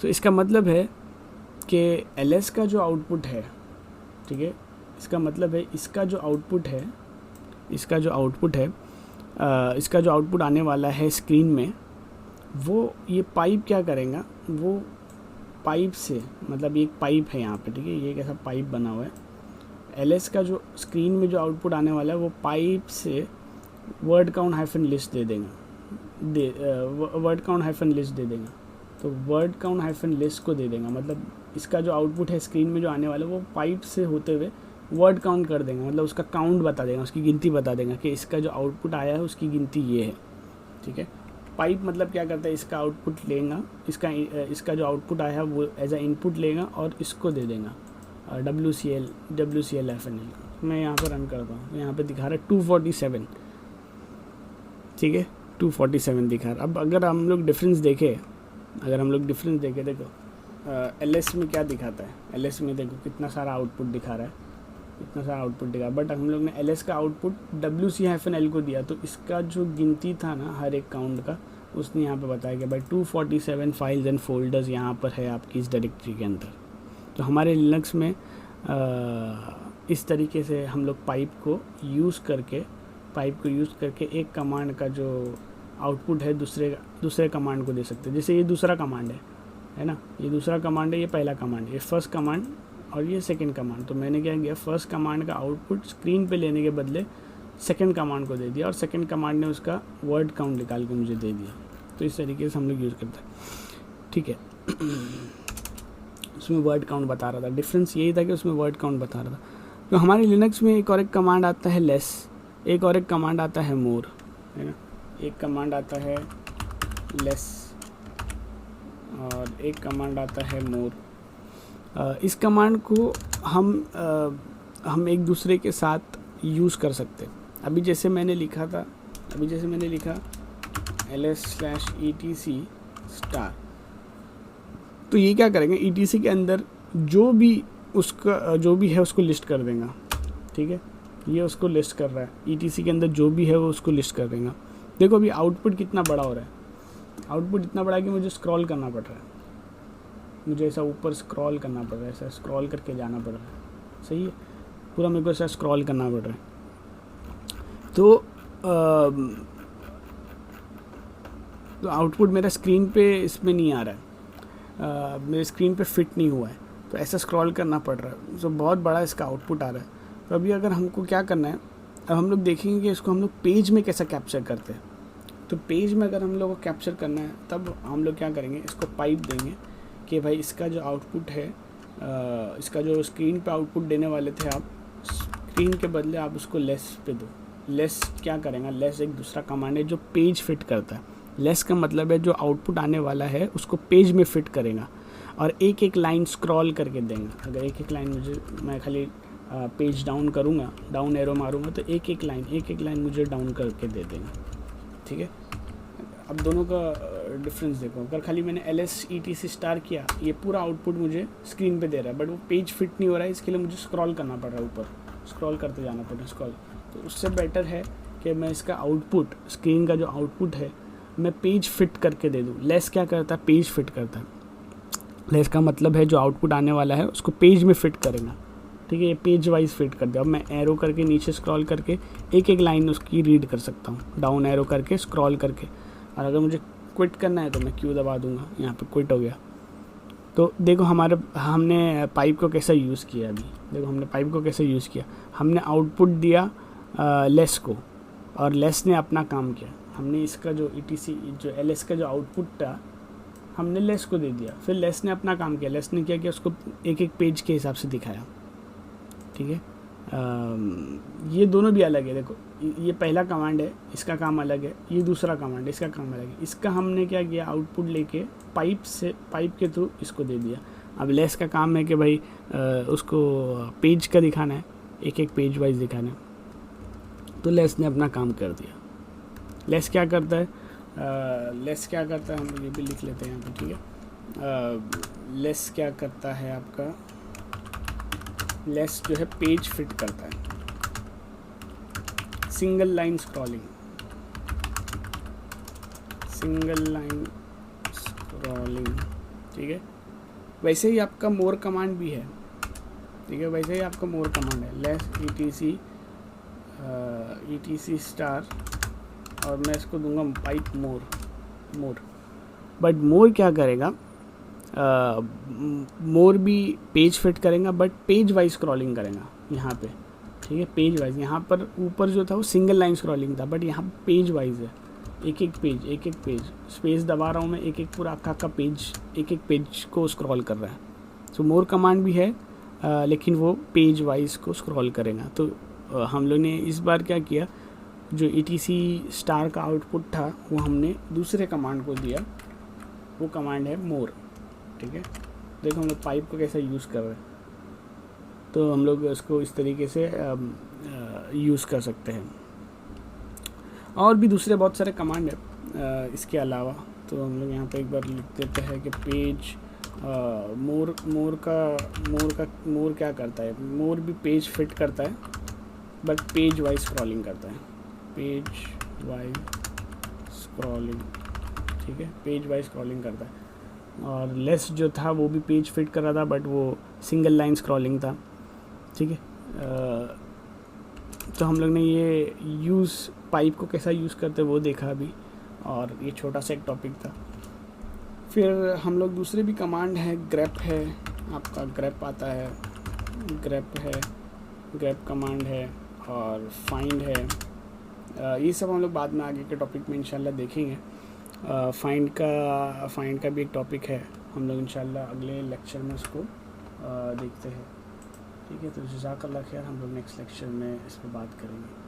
तो इसका मतलब है कि ls का जो आउटपुट है, ठीक है, इसका मतलब है इसका जो आउटपुट है इसका जो आउटपुट आने वाला है स्क्रीन में, वो ये पाइप क्या करेगा, वो पाइप से, मतलब एक पाइप है यहाँ पे, ठीक है, ये कैसा पाइप बना हुआ है, ls का जो स्क्रीन में जो आउटपुट आने वाला है वो पाइप से वर्ड काउंट हाइफन लिस्ट दे देगा, वर्ड काउंट हाइफन लिस्ट दे देगा। तो वर्ड काउंट हाइफन लिस्ट को दे देगा, मतलब इसका जो आउटपुट है स्क्रीन में जो आने वाला है वो पाइप से होते हुए वर्ड काउंट कर देगा, मतलब उसका काउंट बता देगा, उसकी गिनती बता देगा कि इसका जो आउटपुट आया है उसकी गिनती ये है, ठीक है। पाइप मतलब क्या करता है, इसका आउटपुट लेगा, इसका जो आउटपुट आया है वो एज अ इनपुट लेगा और इसको दे देगा WC-L। मैं यहाँ पर रन करता हूँ, यहाँ पे दिखा रहा है 247, ठीक है, 247 दिखा रहा है। अब अगर हम लोग डिफरेंस देखें, देखो ls में क्या दिखाता है, ls में देखो कितना सारा आउटपुट दिखा रहा है, बट हम लोग ने ls का आउटपुट WC-L को दिया, तो इसका जो गिनती था ना हर एक काउंट का, उसने यहाँ पे बताया कि भाई 247 फाइल्स एंड फोल्डर्स यहाँ पर है आपकी इस डायरेक्टरी के अंदर। तो हमारे लिनक्स में इस तरीके से हम लोग पाइप को यूज़ करके एक कमांड का जो आउटपुट है दूसरे कमांड को दे सकते हैं। जैसे ये दूसरा कमांड है ना, ये दूसरा कमांड है, ये पहला कमांड है, ये फर्स्ट कमांड और ये सेकंड कमांड। तो मैंने क्या किया, फर्स्ट कमांड का आउटपुट स्क्रीन पे लेने के बदले सेकंड कमांड को दे दिया और सेकंड कमांड ने उसका वर्ड काउंट निकाल के मुझे दे दिया। तो इस तरीके से हम लोग यूज़ करते हैं, ठीक है। उसमें वर्ड काउंट बता रहा था, डिफरेंस यही था कि उसमें वर्ड काउंट बता रहा था। तो हमारे लिनक्स में एक और एक कमांड आता है लेस, एक और एक कमांड आता है मोर, है ना। एक कमांड आता है लेस और एक कमांड आता है मोर। इस कमांड को हम एक दूसरे के साथ यूज़ कर सकते हैं। अभी जैसे मैंने लिखा ls/etc स्टार, तो ये क्या करेंगे, etc के अंदर जो भी है उसको लिस्ट कर देगा, ठीक है। ये उसको लिस्ट कर रहा है, etc के अंदर जो भी है वो उसको लिस्ट कर देगा। देखो अभी आउटपुट कितना बड़ा हो रहा है, आउटपुट इतना बड़ा है कि मुझे स्क्रॉल करना पड़ रहा है, मुझे ऐसा ऊपर स्क्रॉल करना पड़ रहा है, ऐसा स्क्रॉल करके जाना पड़ रहा है, सही है, पूरा मेरे को ऐसा स्क्रॉल करना पड़ रहा है। तो आउटपुट मेरा स्क्रीन पे इसमें नहीं आ रहा है, मेरे स्क्रीन पे फिट नहीं हुआ है, तो ऐसा स्क्रॉल करना पड़ रहा है। तो बहुत बड़ा इसका आउटपुट आ रहा है। तो अभी अगर हमको क्या करना है, अब हम लोग देखेंगे कि इसको हम लोग पेज में कैसा कैप्चर करते हैं। तो पेज में अगर हम लोग को कैप्चर करना है तब हम लोग क्या करेंगे, इसको पाइप देंगे कि भाई इसका जो आउटपुट है, इसका जो स्क्रीन पे आउटपुट देने वाले थे आप, स्क्रीन के बदले आप उसको लेस पे दो। लेस क्या करेगा, लेस एक दूसरा कमांड है जो पेज फिट करता है। लेस का मतलब है जो आउटपुट आने वाला है उसको पेज में फिट करेगा और एक एक लाइन स्क्रॉल करके देंगे। अगर एक एक लाइन मैं खाली पेज डाउन करूँगा, डाउन एरो मारूँगा, तो एक एक लाइन मुझे डाउन करके दे देगा, ठीक है। अब दोनों का डिफरेंस देखो, अगर खाली मैंने ls/etc किया, ये पूरा आउटपुट मुझे स्क्रीन पे दे रहा है, बट वो पेज फिट नहीं हो रहा है, इसके लिए मुझे स्क्रॉल करना पड़ रहा है, ऊपर स्क्रॉल करते जाना पड़ रहा है स्क्रॉल। तो उससे बेटर है कि मैं इसका आउटपुट, स्क्रीन का जो आउटपुट है मैं पेज फिट करके दे दूँ। लेस क्या करता है, पेज फिट करता है। लेस का मतलब है जो आउटपुट आने वाला है उसको पेज में फिट करेगा, ठीक है, ये पेज वाइज फिट कर दिया। अब मैं एरो करके नीचे स्क्रॉल करके एक एक लाइन उसकी रीड कर सकता हूँ, डाउन एरो करके स्क्रॉल करके। और अगर मुझे क्विट करना है तो मैं क्यू दबा दूंगा, यहाँ पे क्विट हो गया। तो देखो हमने पाइप को कैसा यूज़ किया। अभी देखो हमने पाइप को कैसे यूज़ किया। हमने आउटपुट दिया लेस को और लेस ने अपना काम किया। हमने इसका जो ETC जो LS का जो आउटपुट था हमने लेस को दे दिया, फिर लेस ने अपना काम किया। लेस ने क्या किया, उसको एक एक पेज के हिसाब से दिखाया, ठीक है। ये दोनों भी अलग है। देखो ये पहला कमांड है, इसका काम अलग है, ये दूसरा कमांड है, इसका काम अलग है। इसका हमने क्या किया, आउटपुट लेके पाइप के थ्रू इसको दे दिया। अब लेस का काम है कि भाई उसको पेज का दिखाना है, एक एक पेज वाइज दिखाना है, तो लेस ने अपना काम कर दिया। लेस क्या करता है, हम ये भी लिख लेते हैं यहाँ पे, ठीक है। लेस क्या करता है आपका, लेस जो है पेज फिट करता है, सिंगल लाइन स्क्रॉलिंग, ठीक है। वैसे ही आपका मोर कमांड भी है, ठीक है, वैसे ही आपका मोर कमांड है, लेस ETC स्टार, और मैं इसको दूंगा पाइप मोर। बट मोर क्या करेगा, मोर भी पेज फिट करेगा बट पेज वाइज स्क्रॉलिंग करेगा यहाँ पे, ठीक है, पेज वाइज। यहाँ पर ऊपर जो था वो सिंगल लाइन स्क्रॉलिंग था, बट यहाँ पेज वाइज है, एक एक पेज स्पेस दबा रहा हूँ मैं, एक एक पूरा का पेज, एक एक पेज को स्क्रॉल कर रहा है। सो मोर कमांड भी है लेकिन वो पेज वाइज को स्क्रॉल करेगा। तो हम लोग ने इस बार क्या किया, जो ETC स्टार का आउटपुट था वो हमने दूसरे कमांड को दिया, वो कमांड है मोर, ठीक है। देखो हम लोग पाइप को कैसे यूज़ कर रहे हैं, तो हम लोग इसको इस तरीके से यूज़ कर सकते हैं। और भी दूसरे बहुत सारे कमांड है इसके अलावा, तो हम लोग यहाँ पे एक बार लिख देते हैं कि पेज मोर क्या करता है, मोर भी पेज फिट करता है बट पेज वाइज स्क्रॉलिंग करता है, पेज वाइज स्क्रॉलिंग, ठीक है, पेज वाइज स्क्रॉलिंग करता है। और लेस जो था वो भी पेज फिट कर रहा था बट वो सिंगल लाइन स्क्रॉलिंग था, ठीक है। तो हम लोग ने ये पाइप को कैसा यूज़ करते वो देखा अभी, और ये छोटा सा एक टॉपिक था। फिर हम लोग दूसरे भी कमांड है, ग्रेप है आपका, ग्रेप आता है, ग्रेप कमांड है, और फाइंड है। ये सब हम लोग बाद में आगे के टॉपिक में इंशाल्लाह देखेंगे। फाइंड का भी एक टॉपिक है, हम लोग इंशाल्लाह अगले लेक्चर में उसको देखते हैं, ठीक है। तो जज़ाकल्लाह खैर, हम लोग नेक्स्ट लेक्चर में इस पर बात करेंगे।